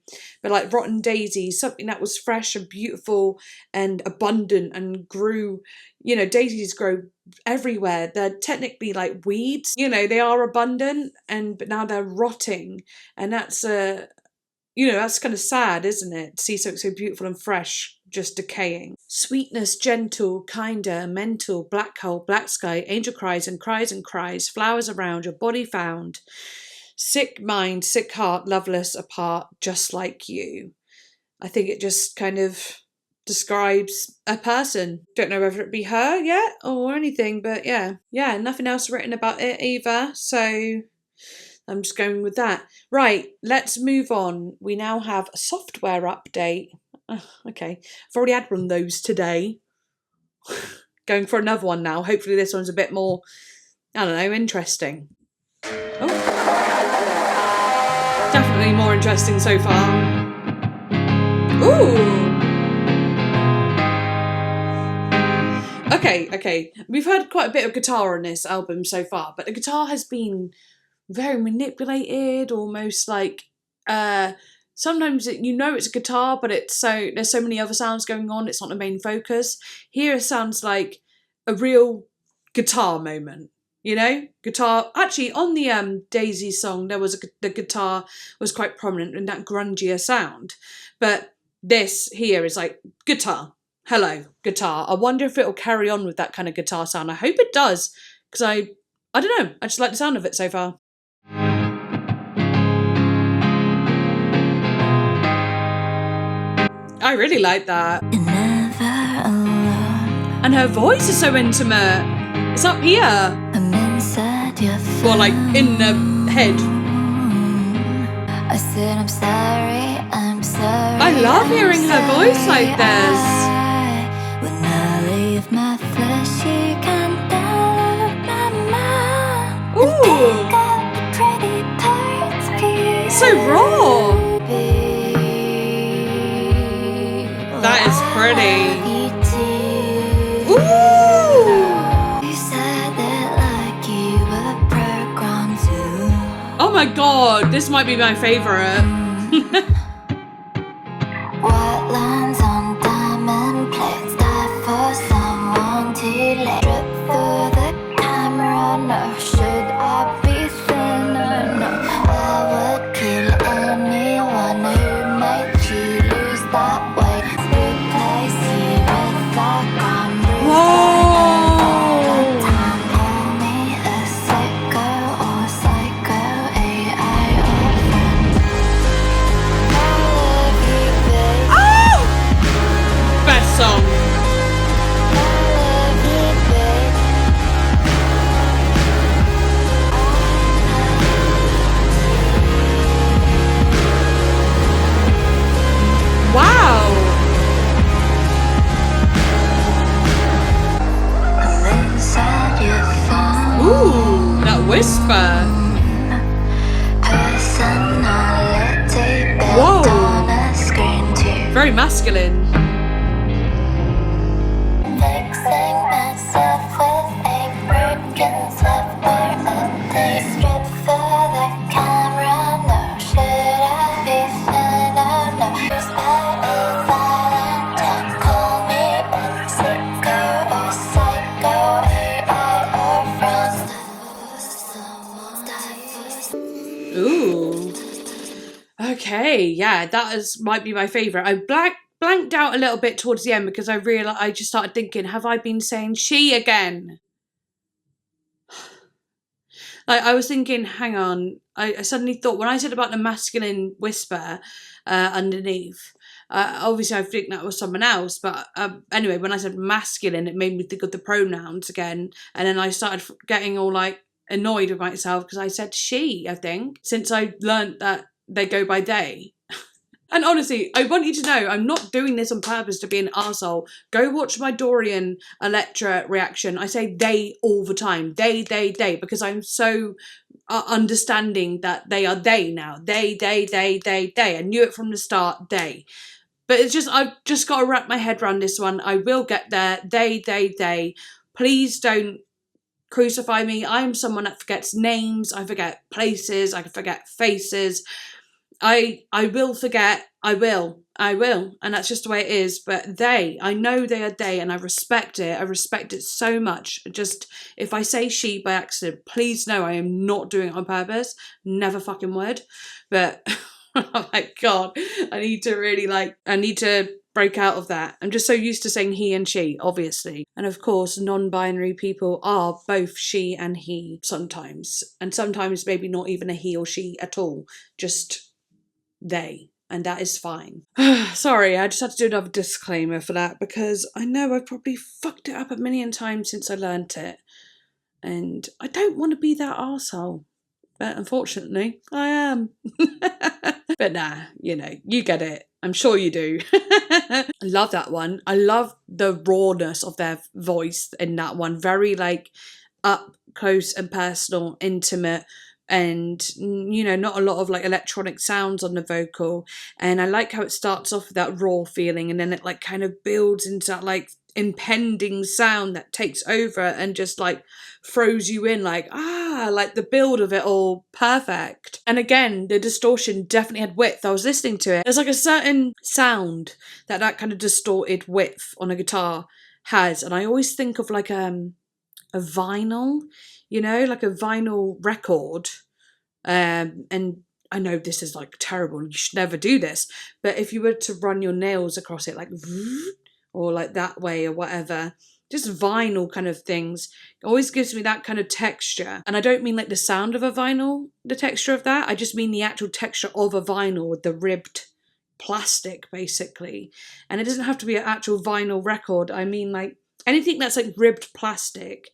S2: But like rotten daisies, something that was fresh and beautiful and abundant and grew, you know, daisies grow everywhere. They're technically like weeds, you know, they are abundant but now they're rotting. And that's you know, that's kind of sad, isn't it? To see something so beautiful and fresh just decaying. Sweetness, gentle, kinder, mental, black hole, black sky, angel cries and cries and cries, flowers around, your body found. Sick mind, sick heart, loveless, apart, just like you. I think it just kind of describes a person. Don't know whether it be her yet or anything, but yeah, nothing else written about it either. So I'm just going with that. Right, let's move on. We now have a software update. Oh, okay, I've already had one of those today. Going for another one now. Hopefully this one's a bit more, I don't know, interesting. Oh, definitely more interesting so far. Ooh. Okay. We've heard quite a bit of guitar on this album so far, but the guitar has been very manipulated, almost like sometimes you know it's a guitar, but there's so many other sounds going on, it's not the main focus. Here it sounds like a real guitar moment, you know? Guitar, actually on the Dazies song there was the guitar was quite prominent in that grungier sound, but this here is like guitar. Hello, guitar. I wonder if it'll carry on with that kind of guitar sound. I hope it does, because I don't know, I just like the sound of it so far. I really like that. And her voice is so intimate. It's up here. Well, like in the head.
S3: I said I'm sorry.
S2: I love hearing her voice like this.
S3: When I leave my flesh, you can download my mind.
S2: Ooh.
S3: Pretty parts for you.
S2: So raw. That is pretty. Ooh.
S3: You said that like you were programmed to.
S2: Oh my god, this might be my favourite.
S3: White lines on diamond plates, die for someone to let.
S2: very masculine.
S3: Fixing myself with a broken software update. Strip for the camera, no. Should I be fine? Oh no. I is violent, don't call me a sicko or psycho, AI or from.
S2: Ooh. Okay, yeah, might be my favourite. I blanked out a little bit towards the end because I just started thinking, have I been saying she again? Like, I was thinking, hang on. I suddenly thought, when I said about the masculine whisper underneath, obviously I think that was someone else, but anyway, when I said masculine, it made me think of the pronouns again, and then I started getting all like annoyed with myself because I said she, I think, since I learnt that they go by they. And honestly, I want you to know, I'm not doing this on purpose to be an arsehole. Go watch my Dorian Electra reaction. I say they all the time. They, because I'm so understanding that they are they now. They. I knew it from the start, they. But it's just, I've just got to wrap my head around this one. I will get there. They. Please don't crucify me. I'm someone that forgets names. I forget places. I forget faces. I will forget. I will. And that's just the way it is. But I know they are they, and I respect it. I respect it so much. Just, if I say she by accident, please know I am not doing it on purpose. Never fucking would. But, oh my God, I need to break out of that. I'm just so used to saying he and she, obviously. And of course, non-binary people are both she and he sometimes. And sometimes maybe not even a he or she at all. Just they, and that is fine. Sorry, I just had to do another disclaimer for that because I know I've probably fucked it up a million times since I learnt it, and I don't want to be that arsehole, but unfortunately I am. But nah, you get it. I'm sure you do. I love that one. I love the rawness of their voice in that one. Very like up close and personal, intimate, and not a lot of like electronic sounds on the vocal. And I like how it starts off with that raw feeling, and then it like kind of builds into that like impending sound that takes over and just like throws you in, like like the build of it all, perfect. And again, the distortion definitely had width. I was listening to it, there's like a certain sound that kind of distorted width on a guitar has, and I always think of like a vinyl, like a vinyl record. And I know this is like terrible, you should never do this, but if you were to run your nails across it like or like that way or whatever, just vinyl kind of things, it always gives me that kind of texture. And I don't mean like the sound of a vinyl, the texture of that, I just mean the actual texture of a vinyl with the ribbed plastic basically. And it doesn't have to be an actual vinyl record, I mean like anything that's like ribbed plastic.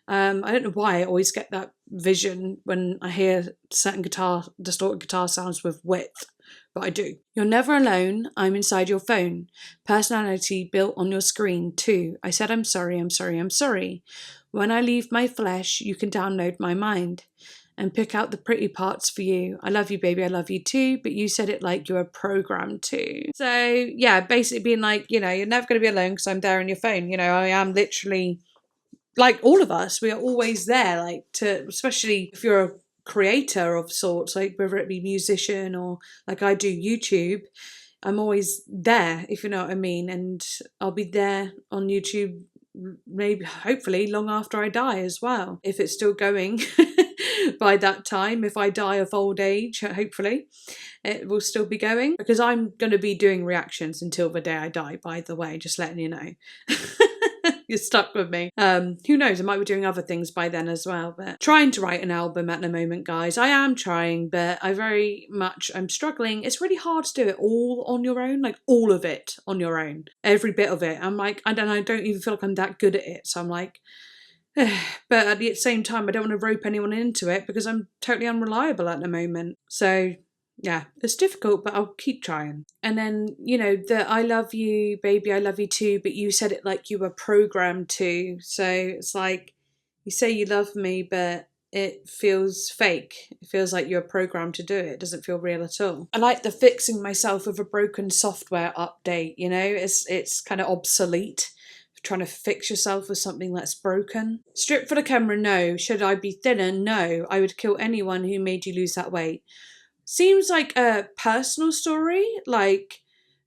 S2: I don't know why I always get that vision when I hear certain distorted guitar sounds with width, but I do. You're never alone, I'm inside your phone. Personality built on your screen too. I said I'm sorry. When I leave my flesh, you can download my mind and pick out the pretty parts for you. I love you, baby, I love you too, but you said it like you're programmed to. So yeah, basically being like, you're never going to be alone because I'm there on your phone. I am literally, like all of us, we are always there, like to, especially if you're a creator of sorts, like whether it be musician or like I do YouTube, I'm always there, if you know what I mean. And I'll be there on YouTube maybe, hopefully, long after I die as well, if it's still going by that time. If I die of old age, hopefully it will still be going, because I'm going to be doing reactions until the day I die, by the way, just letting you know. You're stuck with me. Who knows, I might be doing other things by then as well, but trying to write an album at the moment, guys. I am trying, but I'm struggling. It's really hard to do it all on your own, like all of it on your own, every bit of it. I'm like, I don't even feel like I'm that good at it, so I'm like, but at the same time, I don't want to rope anyone into it because I'm totally unreliable at the moment. So yeah, it's difficult, but I'll keep trying. And then, the I love you, baby, I love you too, but you said it like you were programmed to. So it's like, you say you love me, but it feels fake. It feels like you're programmed to do it. It doesn't feel real at all. I like the fixing myself with a broken software update, you know? It's kind of obsolete. Trying to fix yourself with something that's broken. Strip for the camera, no. Should I be thinner? No. I would kill anyone who made you lose that weight. Seems like a personal story, like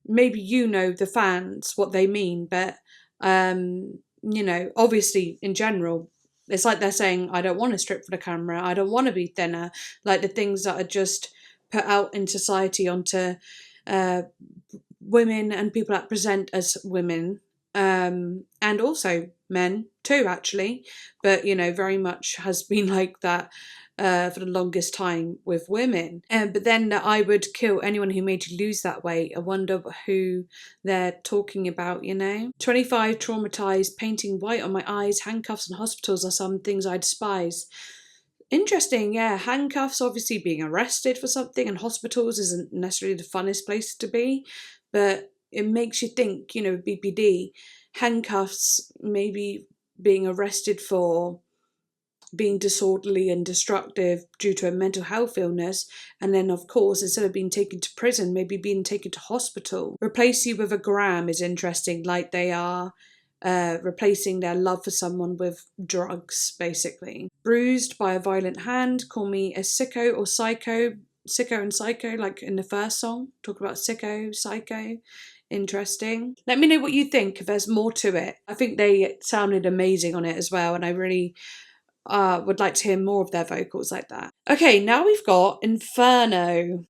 S2: maybe you know the fans what they mean, but you know, obviously in general it's like they're saying I don't want to strip for the camera, I don't want to be thinner, like the things that are just put out in society onto women and people that present as women, and also men too actually, but you know, very much has been like that for the longest time with women. But then I would kill anyone who made you lose that weight. I wonder who they're talking about, you know? 25, traumatized, painting white on my eyes, handcuffs and hospitals are some things I despise. Interesting, yeah. Handcuffs, obviously being arrested for something, and hospitals isn't necessarily the funnest place to be, but it makes you think, you know, BPD, handcuffs, maybe being arrested for being disorderly and destructive due to a mental health illness, and then of course instead of being taken to prison, maybe being taken to hospital. Replace you with a gram is interesting, like they are replacing their love for someone with drugs, basically. Bruised by a violent hand, call me a sicko or psycho. Sicko and psycho, like in the first song, talk about sicko, psycho. Interesting. Let me know what you think, if there's more to it. I think they sounded amazing on it as well, and I really would like to hear more of their vocals like that. Okay, now we've got Inferno.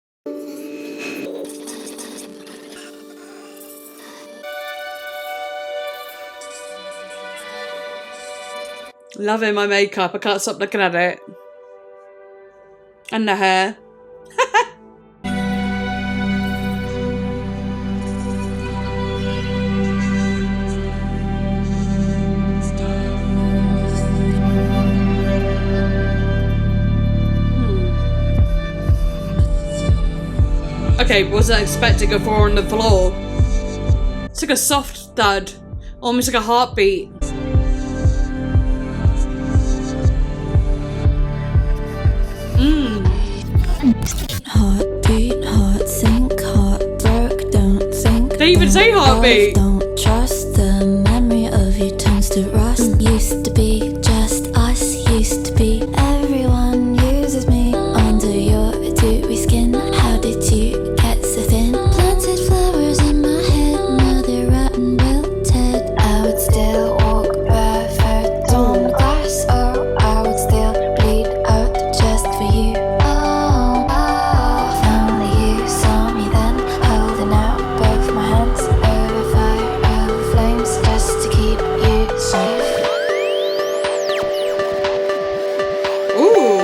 S2: Loving my makeup, I can't stop looking at it. And the hair. Okay, wasn't expecting a 4 on the floor. It's like a soft thud, almost like a heartbeat.
S3: Heartbeat, heart sink, heart broke, don't think.
S2: They even say heartbeat.
S3: Don't trust, the memory of you turns to rust. Used to be just us, used to be everyone uses me. Under your dewy skin, how did you get so thin? Planted flowers in my head, now they're rotten, wilted. I would still walk barefoot on the grass, or I would still bleed out just for you. If only you saw me then, holding out both my hands over fire, over flames, just to keep you safe.
S2: Ooh.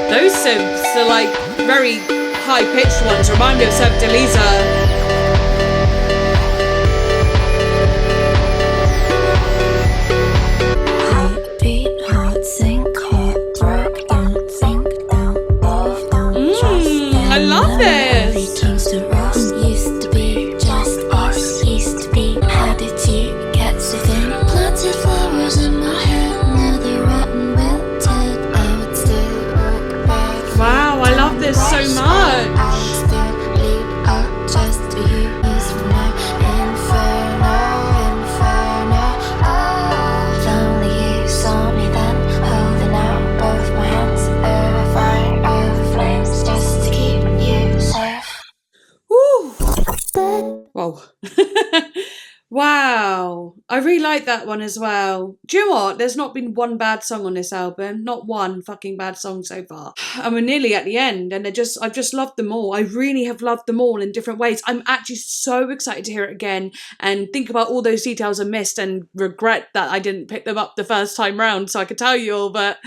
S2: Those synths are like very high-pitched ones, remind me of Dazies.
S3: Heartbeat, heart sink, heart broke, don't think, don't love, don't trust.
S2: I love this.
S3: Every turns to rust. Used to be just us, used to be. How did you get so thin? Planted flowers in my head, now they're rotten, wilted. I would still walk back.
S2: Wow, I love this so much.
S3: I would still bleed out just for you. Years from now, Inferno, Inferno. If only you saw me then, holding out both my hands over fire, over flames, just to keep you safe.
S2: Woo. Whoa. Wow. I really like that one as well. Do you know what? There's not been one bad song on this album. Not one fucking bad song so far. And we're nearly at the end, and I've just loved them all. I really have loved them all in different ways. I'm actually so excited to hear it again and think about all those details I missed and regret that I didn't pick them up the first time round so I could tell you all, but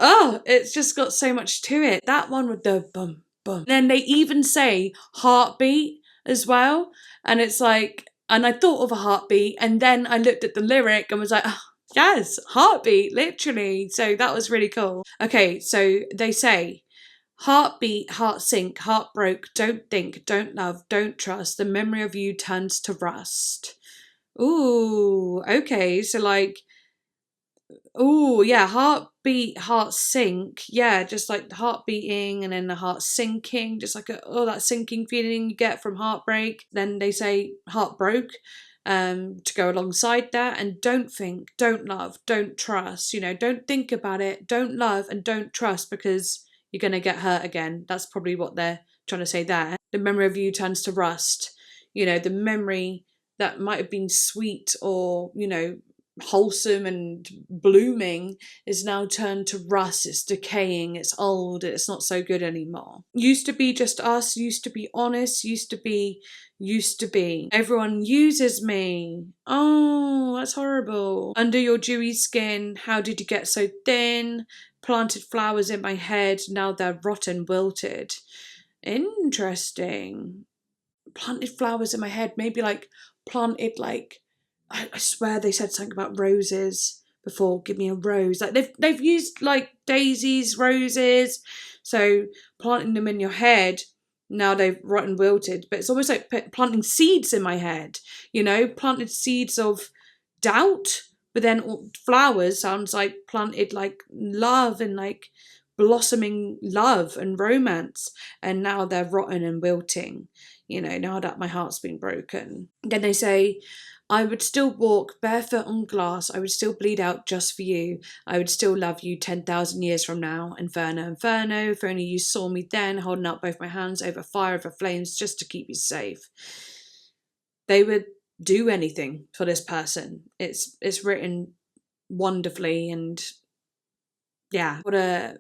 S2: it's just got so much to it. That one with the bum bum. Then they even say heartbeat as well, and it's like, and I thought of a heartbeat, and then I looked at the lyric and was like, oh, yes, heartbeat, literally. So that was really cool. Okay, so they say, heartbeat, heart sink, heart broke, don't think, don't love, don't trust, the memory of you turns to rust. Ooh, okay, so like, Oh, yeah, heartbeat, heart sink. Yeah, just like the heart beating and then the heart sinking, just like that sinking feeling you get from heartbreak. Then they say heartbroke to go alongside that. And don't think, don't love, don't trust. Don't think about it, don't love and don't trust, because you're going to get hurt again. That's probably what they're trying to say there. The memory of you turns to rust. The memory that might have been sweet or, wholesome and blooming is now turned to rust. It's decaying, it's old, it's not so good anymore. Used to be just us, used to be honest, used to be. Everyone uses me. Oh, that's horrible. Under your dewy skin, how did you get so thin? Planted flowers in my head, now they're rotten, wilted. Interesting. Planted flowers in my head, maybe like planted like, I swear they said something about roses before. Give me a rose. Like they've used like daisies, roses. So planting them in your head, now they've rotten wilted. But it's almost like planting seeds in my head. Planted seeds of doubt. But then flowers sounds like planted like love and like blossoming love and romance. And now they're rotten and wilting. Now that my heart's been broken. Then they say, I would still walk barefoot on glass. I would still bleed out just for you. I would still love you 10,000 years from now. Inferno, inferno. If only you saw me then, holding up both my hands over fire, over flames, just to keep you safe. They would do anything for this person. It's written wonderfully, and yeah, what a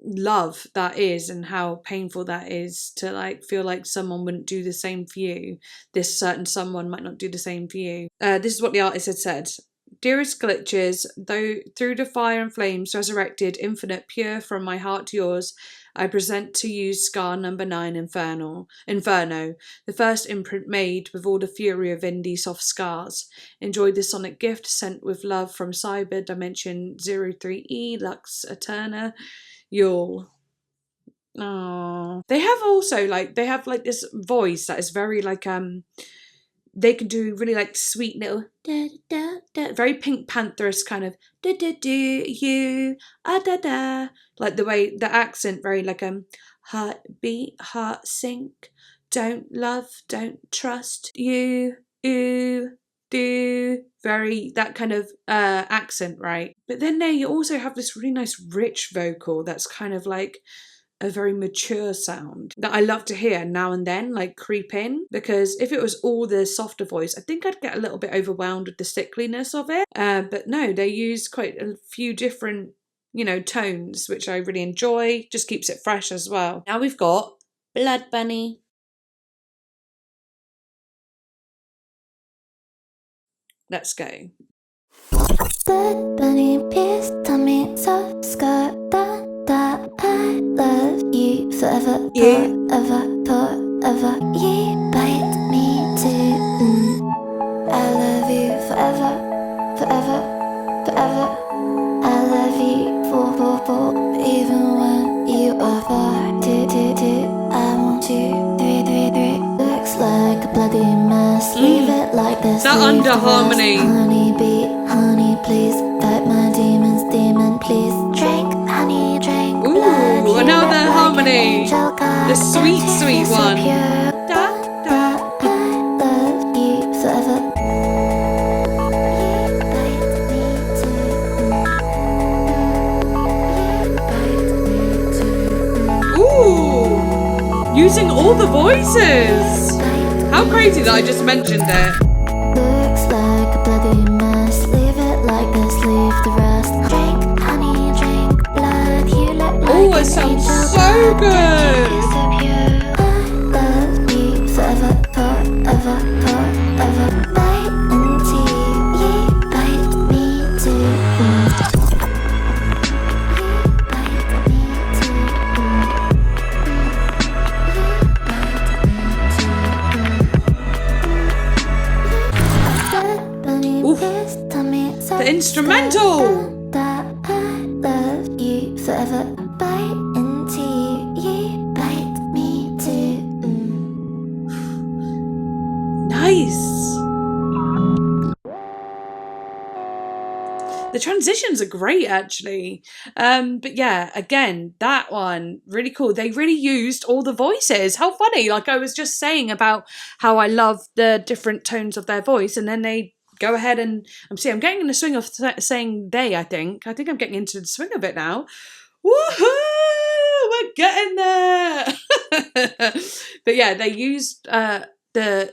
S2: love that is, and how painful that is to like feel like someone wouldn't do the same for you. This certain someone might not do the same for you. This is what the artist had said. Dearest glitches, though through the fire and flames resurrected, infinite, pure from my heart to yours, I present to you scar number 9, Inferno, the first imprint made with all the fury of indie soft scars. Enjoy the sonic gift sent with love from Cyber Dimension 03E Lux Eterna. YEULE. Oh, they have also like this voice that is very like they can do really like sweet little da da da, very Pink Pantherist kind of da da da you da da, like the way the accent, very like heartbeat, heart sink, don't love, don't trust, you do, very that kind of accent, right? But then they also have this really nice rich vocal that's kind of like a very mature sound that I love to hear now and then, like creep in, because if it was all the softer voice, I think I'd get a little bit overwhelmed with the sickliness of it. But no, they use quite a few different, tones, which I really enjoy. Just keeps it fresh as well. Now we've got Bloodbunny. Let's go.
S3: Bloodbunny, please tell me Softscars that I love you forever, forever. You bite me too. I love you forever, forever. I love you for even when you are far. I want you 3. Looks like a bloody mess. Leave it like this.
S2: That under harmony.
S3: Honeybee, honey, please fight my demons, demon, please drink, honey, drink.
S2: Ooh,
S3: blood.
S2: another harmony.
S3: Angel, God,
S2: The sweet
S3: so
S2: one.
S3: pure.
S2: Da, da.
S3: I love you forever. You bite me too.
S2: Ooh, using all the voices. How crazy that I just mentioned it.
S3: Looks like a bloody mess. Leave it like this, leave the rest. Drink, honey, drink blood. You look like
S2: Oh, it
S3: an
S2: sounds
S3: angel,
S2: so
S3: God,
S2: good.
S3: you're so pure. I love you forever. Bite into you, bite me too. You bite me too.
S2: Oof. The instrumental.
S3: That I love you forever. Bite into you bite me too.
S2: Nice. The transitions are great, actually. But yeah, again, that one, really cool. They really used all the voices. How funny. Like I was just saying about how I love the different tones of their voice, and then they go ahead and I'm getting in the swing of saying they, I think. I think I'm getting into the swing of it now. Woohoo! We're getting there! But yeah, they used the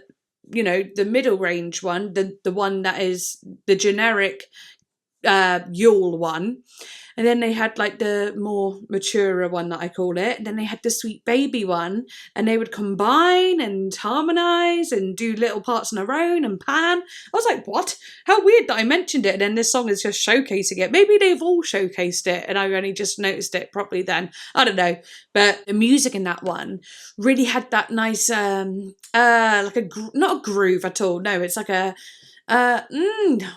S2: middle range one, the one that is the generic YEULE one, and then they had like the more mature one that I call it, and then they had the Sweet Baby one, and they would combine and harmonize and do little parts on their own and pan. I was like, what? How weird that I mentioned it, and then this song is just showcasing it. Maybe they've all showcased it and I only just noticed it properly then. I don't know. But the music in that one really had that nice like not a groove at all. No, it's like a what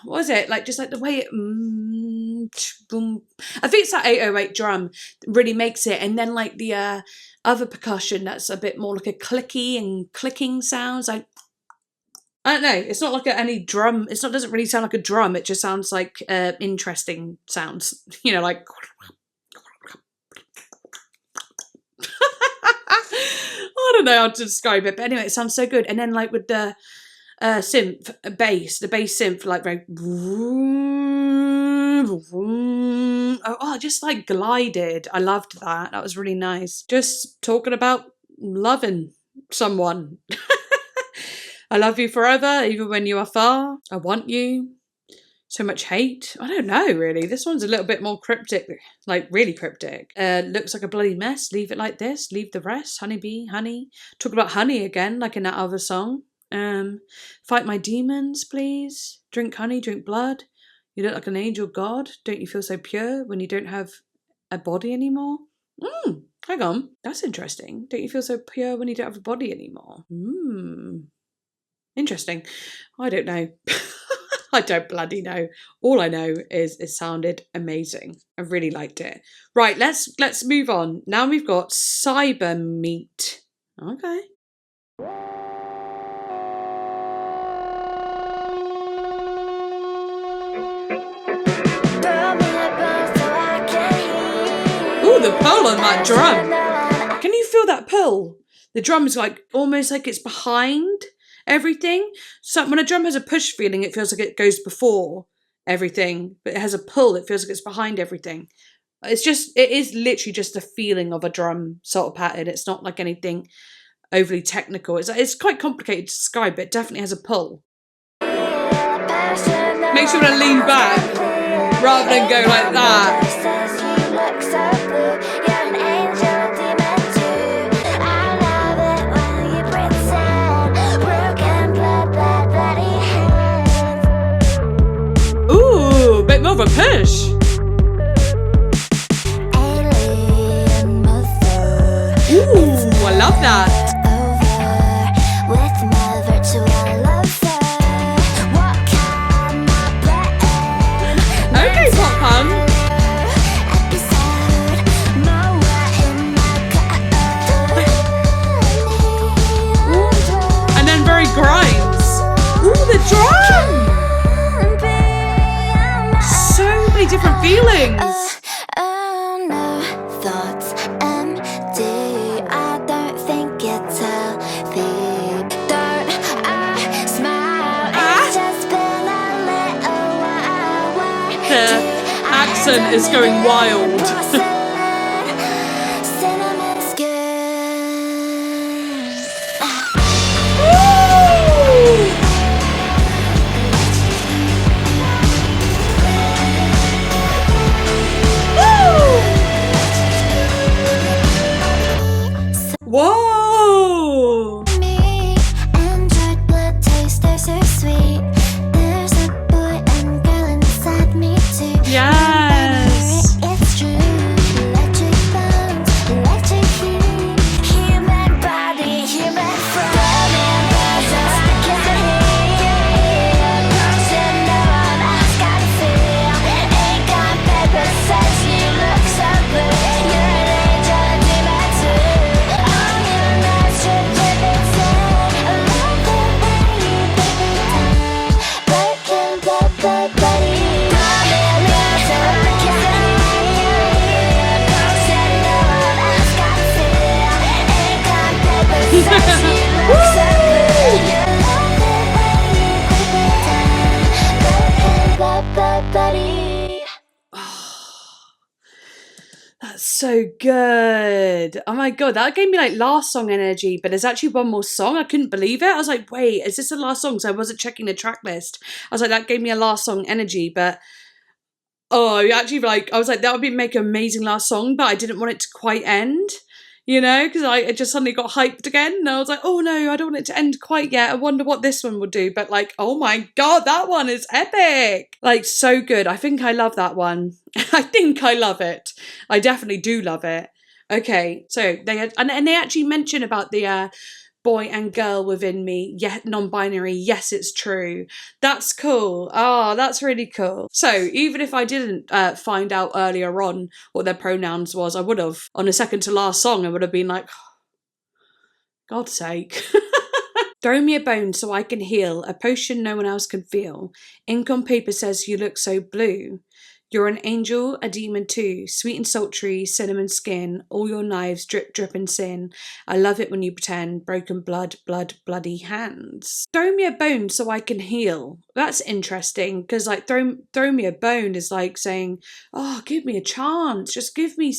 S2: was it? Like just like the way it boom. I think it's that 808 drum really makes it, and then like the other percussion that's a bit more like a clicky and clicking sounds. Like I don't know, it's not like any drum, doesn't really sound like a drum, it just sounds like interesting sounds. You know, like I don't know how to describe it, but anyway, it sounds so good. And then like with the synth bass, the bass synth, like very just like glided. I loved that. That was really nice. Just talking about loving someone. I love you forever, even when you are far. I want you. So much hate. I don't know, really. This one's a little bit more cryptic, like really cryptic. Looks like a bloody mess. Leave it like this. Leave the rest. Honeybee, honey. Talk about honey again, like in that other song. Fight my demons, please. Drink honey, drink blood. You look like an angel god. Don't you feel so pure when you don't have a body anymore? Hang on. That's interesting. Don't you feel so pure when you don't have a body anymore? Interesting. I don't know. I don't bloody know. All I know is it sounded amazing. I really liked it. Right, let's move on. Now we've got Cyber Meat. Okay. Ooh, the pull on that drum. Can you feel that pull? The drum is like almost like it's behind everything. So when a drum has a push feeling, it feels like it goes before everything, but it has a pull, it feels like it's behind everything. It is literally just the feeling of a drum sort of pattern. It's not like anything overly technical. It's quite complicated to describe, but it definitely has a pull. Make sure to lean back rather than go like that. Bit more of a push. Ooh, I love that. Okay, pop pun. And then very grinds. Ooh, the drum. Different feelings.
S3: No thoughts empty. I don't think it's healthy. Don't I smile? It's just been a little while.
S2: The accent is going wild. Whoa!
S3: Me and dried blood taste so sweet. There's a boy and girl inside me too.
S2: Yes.
S3: It's true.
S2: That's so good. Oh my god, that gave me like last song energy, but there's actually one more song. I couldn't believe it. I was like, wait, is this the last song? So I wasn't checking the track list. I was like, that gave me a last song energy, but oh, actually, like, I was like, that would make an amazing last song, but I didn't want it to quite end, you know, because I just suddenly got hyped again, and I was like, oh no, I don't want it to end quite yet. I wonder what this one will do. But like, oh my god, that one is epic. Like, so good. I think I love that one. I think I love it. I definitely do love it. Okay, so they had, and they actually mention about the boy and girl within me, yet non-binary. Yes, it's true. That's cool. Oh, that's really cool. So even if I didn't find out earlier on what their pronouns was, I would have, on the second to last song, I would have been like, God's sake. Throw me a bone so I can heal, a potion no one else can feel. Ink on paper says you look so blue. You're an angel, a demon too, sweet and sultry, cinnamon skin, all your knives drip, drip in sin. I love it when you pretend, broken blood, blood, bloody hands. Throw me a bone so I can heal. That's interesting, because like throw me a bone is like saying, oh, give me a chance, just give me,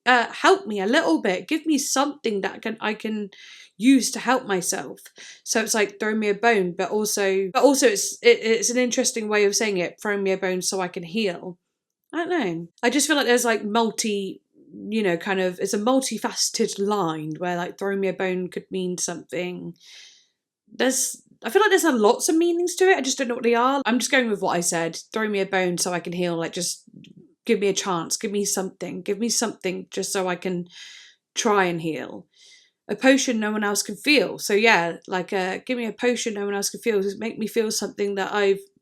S2: help me a little bit, give me something that I can use to help myself. So it's like throw me a bone, but also it's an interesting way of saying it. Throw me a bone so I can heal. I don't know. I just feel like there's like it's a multifaceted line where like throw me a bone could mean something. I feel like there's lots of meanings to it. I just don't know what they are. I'm just going with what I said. Throw me a bone so I can heal. Like, just give me a chance. Give me something just so I can try and heal. A potion no one else can feel. So yeah, like give me a potion no one else can feel. Make me feel something that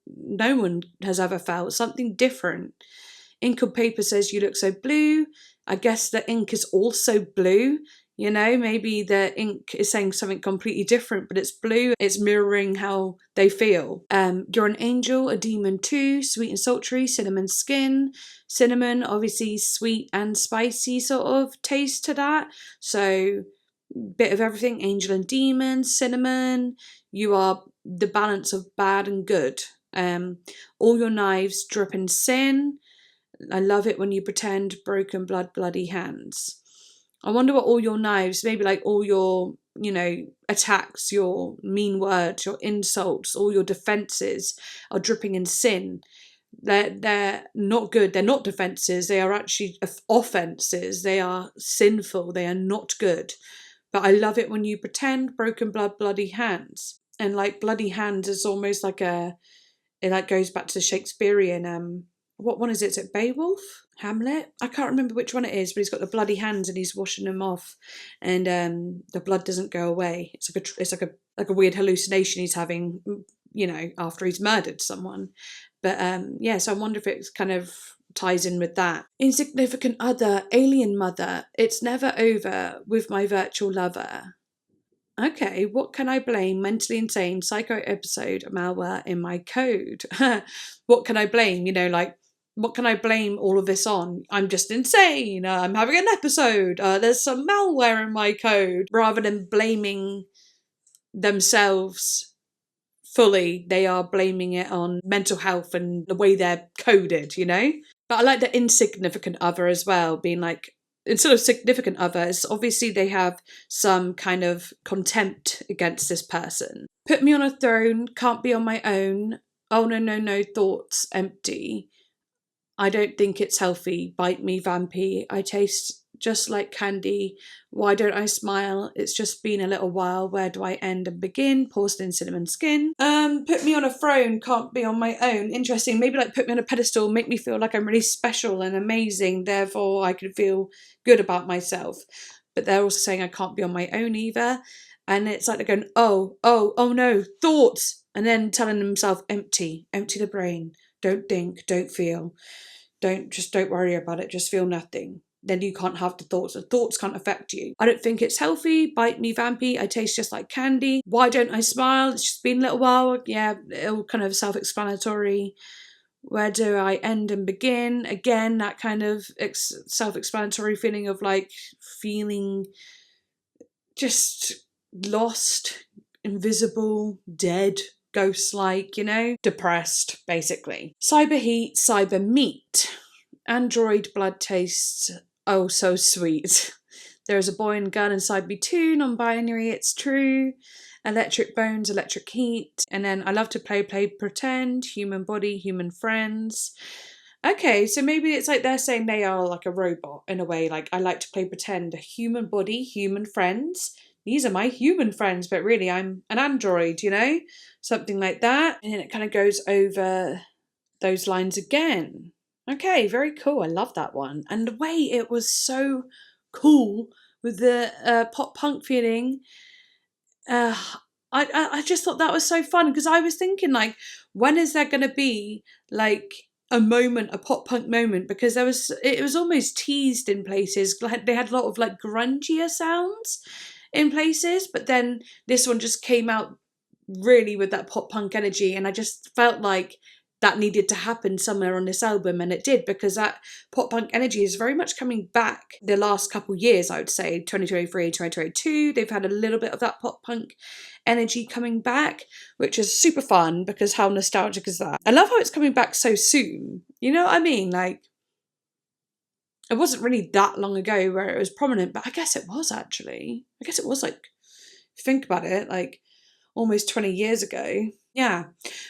S2: no one has ever felt. Something different. Ink on paper says you look so blue. I guess the ink is also blue. You know, maybe the ink is saying something completely different, but it's blue. It's mirroring how they feel. You're an angel, a demon too, sweet and sultry, cinnamon skin. Cinnamon, obviously sweet and spicy sort of taste to that. So bit of everything, angel and demon, cinnamon. You are the balance of bad and good. All your knives drip in sin. I love it when you pretend, broken blood, bloody hands. I wonder what all your knives, maybe like all your, attacks, your mean words, your insults, all your defences are dripping in sin. They're not good. They're not defences. They are actually offences. They are sinful. They are not good. But I love it when you pretend, broken blood, bloody hands. And like bloody hands is almost like it like goes back to the Shakespearean, what one is it? Is it Beowulf? Hamlet? I can't remember which one it is, but he's got the bloody hands and he's washing them off, and the blood doesn't go away. It's like a weird hallucination he's having, after he's murdered someone. But so I wonder if it's kind of ties in with that. Insignificant other, alien mother, it's never over with my virtual lover. Okay, what can I blame? Mentally insane, psycho episode, malware in my code. What can I blame? What can I blame all of this on? I'm just insane. I'm having an episode. There's some malware in my code. Rather than blaming themselves fully, they are blaming it on mental health and the way they're coded, But I like the insignificant other as well, being like, instead of significant others, obviously they have some kind of contempt against this person. Put me on a throne, can't be on my own. Oh no, thoughts empty. I don't think it's healthy, bite me vampy. I taste just like candy. Why don't I smile? It's just been a little while. Where do I end and begin? Porcelain cinnamon skin. Put me on a throne, can't be on my own. Interesting. Maybe like put me on a pedestal, make me feel like I'm really special and amazing. Therefore, I can feel good about myself. But they're also saying I can't be on my own either. And it's like they're going, oh no, thoughts. And then telling themselves empty the brain. Don't think, don't feel. Don't worry about it. Just feel nothing. Then you can't have the thoughts. The thoughts can't affect you. I don't think it's healthy. Bite me vampy. I taste just like candy. Why don't I smile? It's just been a little while. Yeah, all kind of self-explanatory. Where do I end and begin? Again, that kind of self-explanatory feeling of like feeling just lost, invisible, dead, ghost-like, you know, depressed, basically. Cyber heat, cyber meat. Android blood tastes oh so sweet. There's a boy and girl inside me too, non-binary, it's true. Electric bones, electric heat. And then I love to play, pretend, human body, human friends. Okay, so maybe it's like they're saying they are like a robot in a way. Like, I like to play pretend, a human body, human friends. These are my human friends, but really I'm an android, you know? Something like that. And then it kind of goes over those lines again. Okay, very cool. I love that one. And the way it was so cool with the pop punk feeling. I just thought that was so fun because I was thinking, like, when is there going to be like a moment, a pop punk moment? Because it was almost teased in places. Like, they had a lot of like grungier sounds in places, but then this one just came out really with that pop punk energy, and I just felt like that needed to happen somewhere on this album, and it did, because that pop punk energy is very much coming back the last couple years. I would say 2023, 2022, they've had a little bit of that pop punk energy coming back, which is super fun because how nostalgic is that? I love how it's coming back so soon, you know what I mean? Like, it wasn't really that long ago where it was prominent, but I guess it was actually. I guess it was, like, think about it, like almost 20 years ago. Yeah.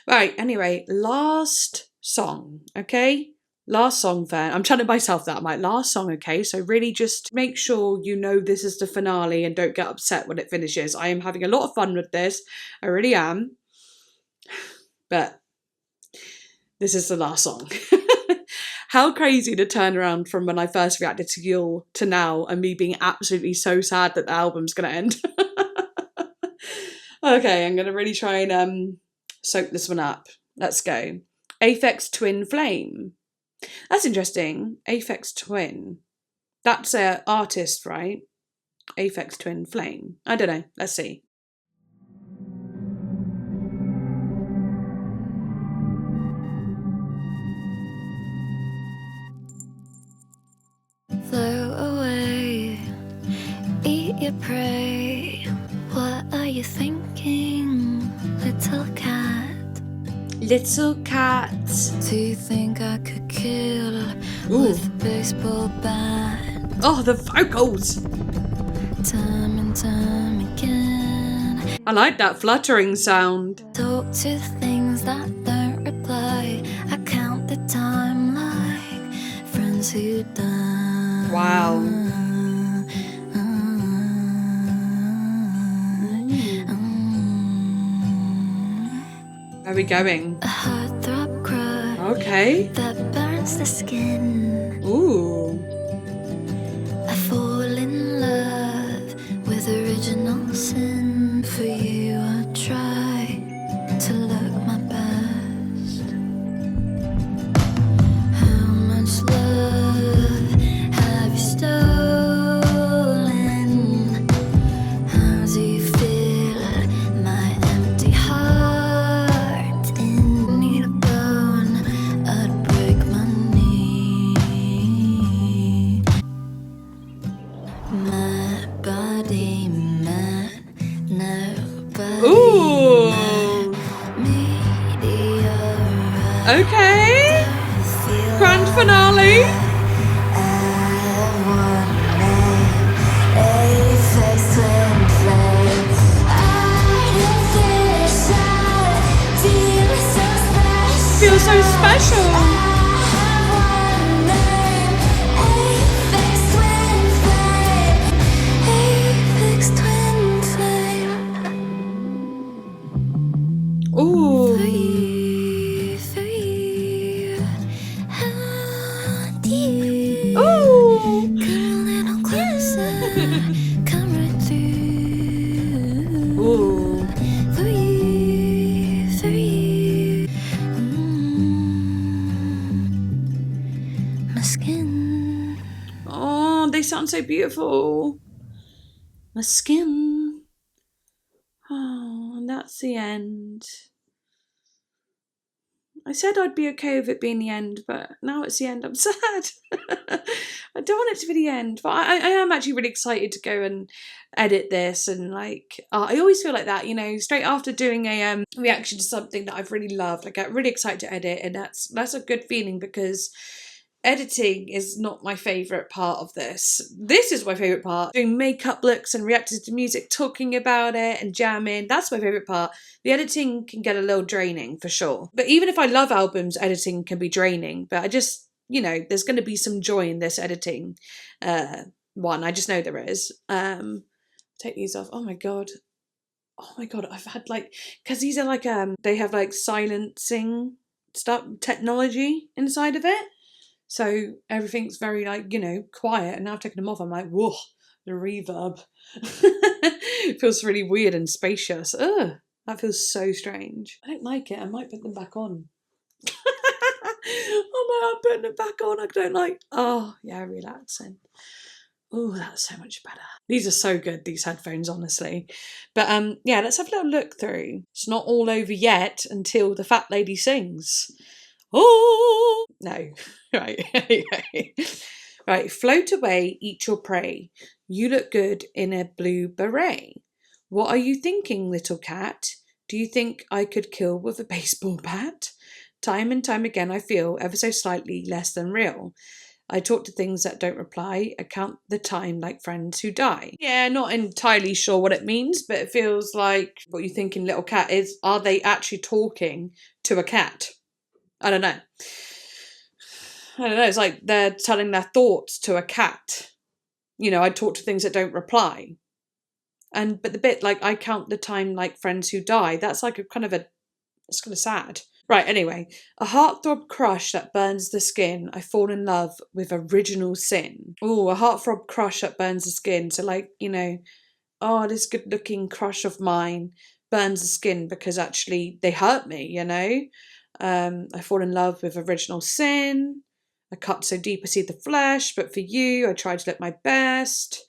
S2: Right, anyway, last song, okay? Last song, Fan. I'm telling myself that. I'm like, last song, okay? So really just make sure you know this is the finale and don't get upset when it finishes. I am having a lot of fun with this. I really am. But this is the last song. How crazy to turn around from when I first reacted to YEULE to now and me being absolutely so sad that the album's going to end. Okay, I'm going to really try and soak this one up. Let's go. Aphex Twin Flame. That's interesting. Aphex Twin. That's an artist, right? Aphex Twin Flame. I don't know. Let's see.
S3: Flow away, eat your prey. What are you thinking, little cat?
S2: Little cat.
S3: Do you think I could kill with a baseball bat?
S2: Oh, the vocals.
S3: Time and time again.
S2: I like that fluttering sound.
S3: Talk to things that don't reply. I count the time like friends who die.
S2: Wow. Where are we going?
S3: A heartthrob cry.
S2: Okay.
S3: That burns the skin.
S2: Ooh.
S3: I fall in love with original sin. For you I try to look my best. How much love have you stolen? How do you feel my empty heart? In need a bone, I'd break my knee. My body, man, nobody.
S2: Ooh.
S3: Meteorite.
S2: Okay. Grand finale. Feels so special. Ooh. Ooh. Ooh.
S3: My skin.
S2: Oh, they sound so beautiful. My skin. Oh, and that's the end. I said I'd be okay with it being the end, but now it's the end. I'm sad. I don't want it to be the end, but I am actually really excited to go and edit this. And like, I always feel like that, you know, straight after doing a reaction to something that I've really loved, I get really excited to edit, and that's a good feeling, because editing is not my favourite part of this. This is my favourite part. Doing makeup looks and reacting to music, talking about it and jamming, that's my favourite part. The editing can get a little draining for sure. But even if I love albums, editing can be draining. But I just, you know, there's going to be some joy in this editing one. I just know there is. Take these off. Oh my God, I've had like, because these are like, they have like silencing stuff, technology inside of it. So everything's very like, you know, quiet. And now I've taken them off, I'm like, whoa, the reverb. It feels really weird and spacious. Ugh, that feels so strange. I don't like it. I might put them back on. Oh my, I'm putting them back on. I don't like, oh yeah, relaxing. Oh, that's so much better. These are so good, these headphones, honestly. But yeah, let's have a little look through. It's not all over yet until the fat lady sings. Oh no. Right. Right, float away, eat your prey. You look good in a blue beret. What are you thinking, little cat? Do you think I could kill with a baseball bat? Time and time again I feel ever so slightly less than real. I talk to things that don't reply. I count the time like friends who die. Yeah, not entirely sure what it means, but it feels like what you're thinking, little cat, is, are they actually talking to a cat? I don't know. It's like they're telling their thoughts to a cat. You know, I talk to things that don't reply. But the bit like, I count the time like friends who die, that's like it's kind of sad. Right, anyway, a heartthrob crush that burns the skin. I fall in love with original sin. Oh, a heartthrob crush that burns the skin. So like, you know, oh, this good looking crush of mine burns the skin because actually they hurt me, you know? I fall in love with original sin. I cut so deep I see the flesh, but for you, I try to look my best.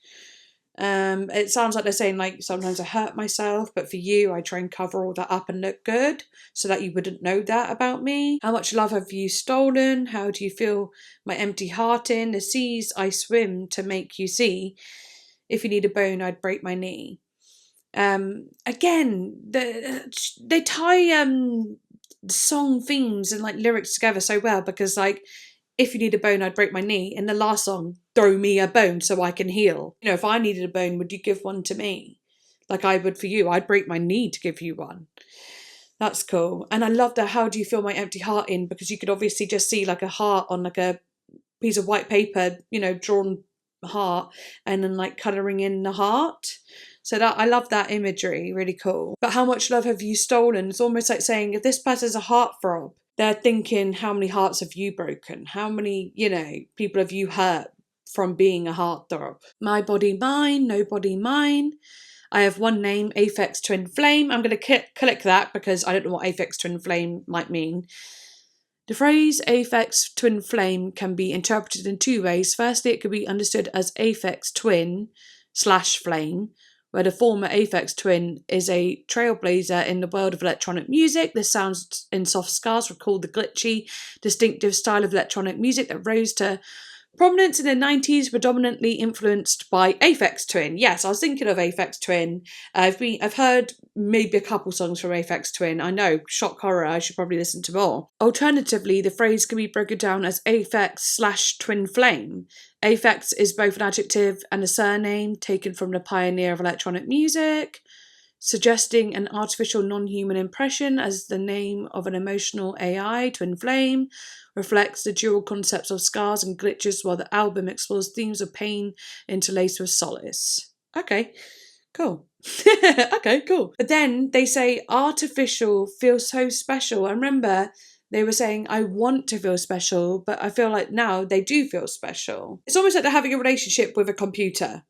S2: It sounds like they're saying like, sometimes I hurt myself, but for you, I try and cover all that up and look good so that you wouldn't know that about me. How much love have you stolen? How do you feel my empty heart in? The seas I swim to make you see. If you need a bone, I'd break my knee. Again, they tie song themes and like lyrics together so well, because like, if you need a bone, I'd break my knee. In the last song, throw me a bone so I can heal. You know, if I needed a bone, would you give one to me? Like I would for you. I'd break my knee to give you one. That's cool. And I love that how do you feel my empty heart in? Because you could obviously just see like a heart on like a piece of white paper, you know, drawn heart, and then like colouring in the heart. So that, I love that imagery, really cool. But how much love have you stolen? It's almost like saying, if this person's a heartthrob, they're thinking, how many hearts have you broken? How many, you know, people have you hurt from being a heartthrob? My body, mine, nobody mine. I have one name, Aphex Twin Flame. I'm going to click that because I don't know what Aphex Twin Flame might mean. The phrase Aphex Twin Flame can be interpreted in two ways. Firstly, it could be understood as Aphex Twin / Flame, where the former Aphex Twin is a trailblazer in the world of electronic music. This sounds in Softscars recalled the glitchy, distinctive style of electronic music that rose to prominence in the 90s, predominantly influenced by Aphex Twin. Yes, I was thinking of Aphex Twin. I've heard maybe a couple songs from Aphex Twin. I know, shock horror, I should probably listen to more. Alternatively, the phrase can be broken down as Aphex / Twin Flame. Aphex is both an adjective and a surname taken from the pioneer of electronic music, suggesting an artificial non-human impression as the name of an emotional AI. Twin Flame reflects the dual concepts of scars and glitches, while the album explores themes of pain interlaced with solace. Okay, cool. Okay, cool. But then they say artificial feels so special. I remember they were saying, I want to feel special, but I feel like now they do feel special. It's almost like they're having a relationship with a computer.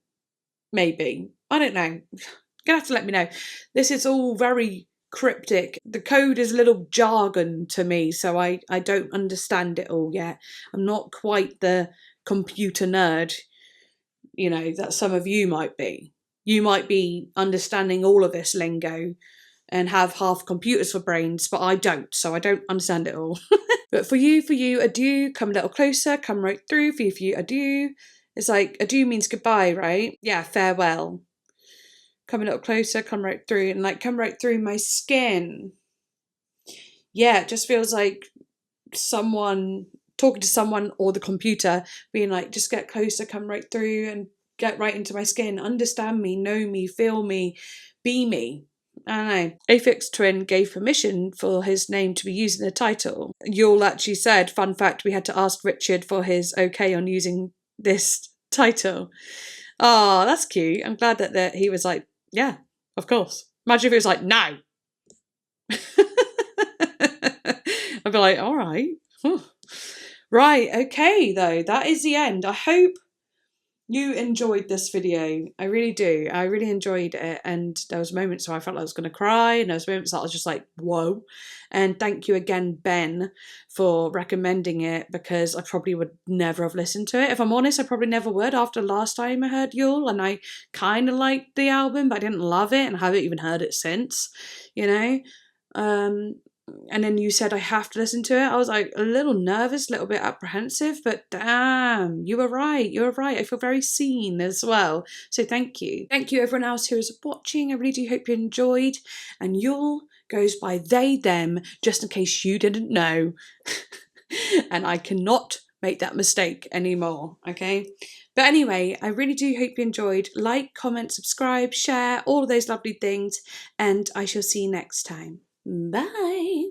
S2: Maybe. I don't know. You're gonna have to let me know. This is all very cryptic. The code is a little jargon to me, so I don't understand it all yet. I'm not quite the computer nerd, you know, that some of you might be. You might be understanding all of this lingo, and have half computers for brains, but I don't, so I don't understand it all. But for you, adieu, come a little closer, come right through, for you, adieu. It's like, adieu means goodbye, right? Yeah, farewell. Come a little closer, come right through, and like, come right through my skin. Yeah, it just feels like someone, talking to someone or the computer, being like, just get closer, come right through and get right into my skin, understand me, know me, feel me, be me. I don't know. Aphex Twin gave permission for his name to be used in the title. YEULE actually said, fun fact, we had to ask Richard for his okay on using this title. Oh, that's cute. I'm glad that he was like, yeah, of course. Imagine if it was like, no. I'd be like, all right. Right, okay, though. That is the end. I hope you enjoyed this video. I really do. I really enjoyed it. And there was moments where I felt like I was going to cry. And there was moments that I was just like, whoa. And thank you again, Ben, for recommending it, because I probably would never have listened to it. If I'm honest, I probably never would after last time I heard YEULE. And I kind of liked the album, but I didn't love it. And I haven't even heard it since, you know. And then you said I have to listen to it. I was like a little nervous, a little bit apprehensive, but damn, you were right. You were right. I feel very seen as well. So thank you. Thank you everyone else who is watching. I really do hope you enjoyed. And YEULE goes by they, them, just in case you didn't know. And I cannot make that mistake anymore, okay? But anyway, I really do hope you enjoyed. Like, comment, subscribe, share, all of those lovely things. And I shall see you next time. Bye.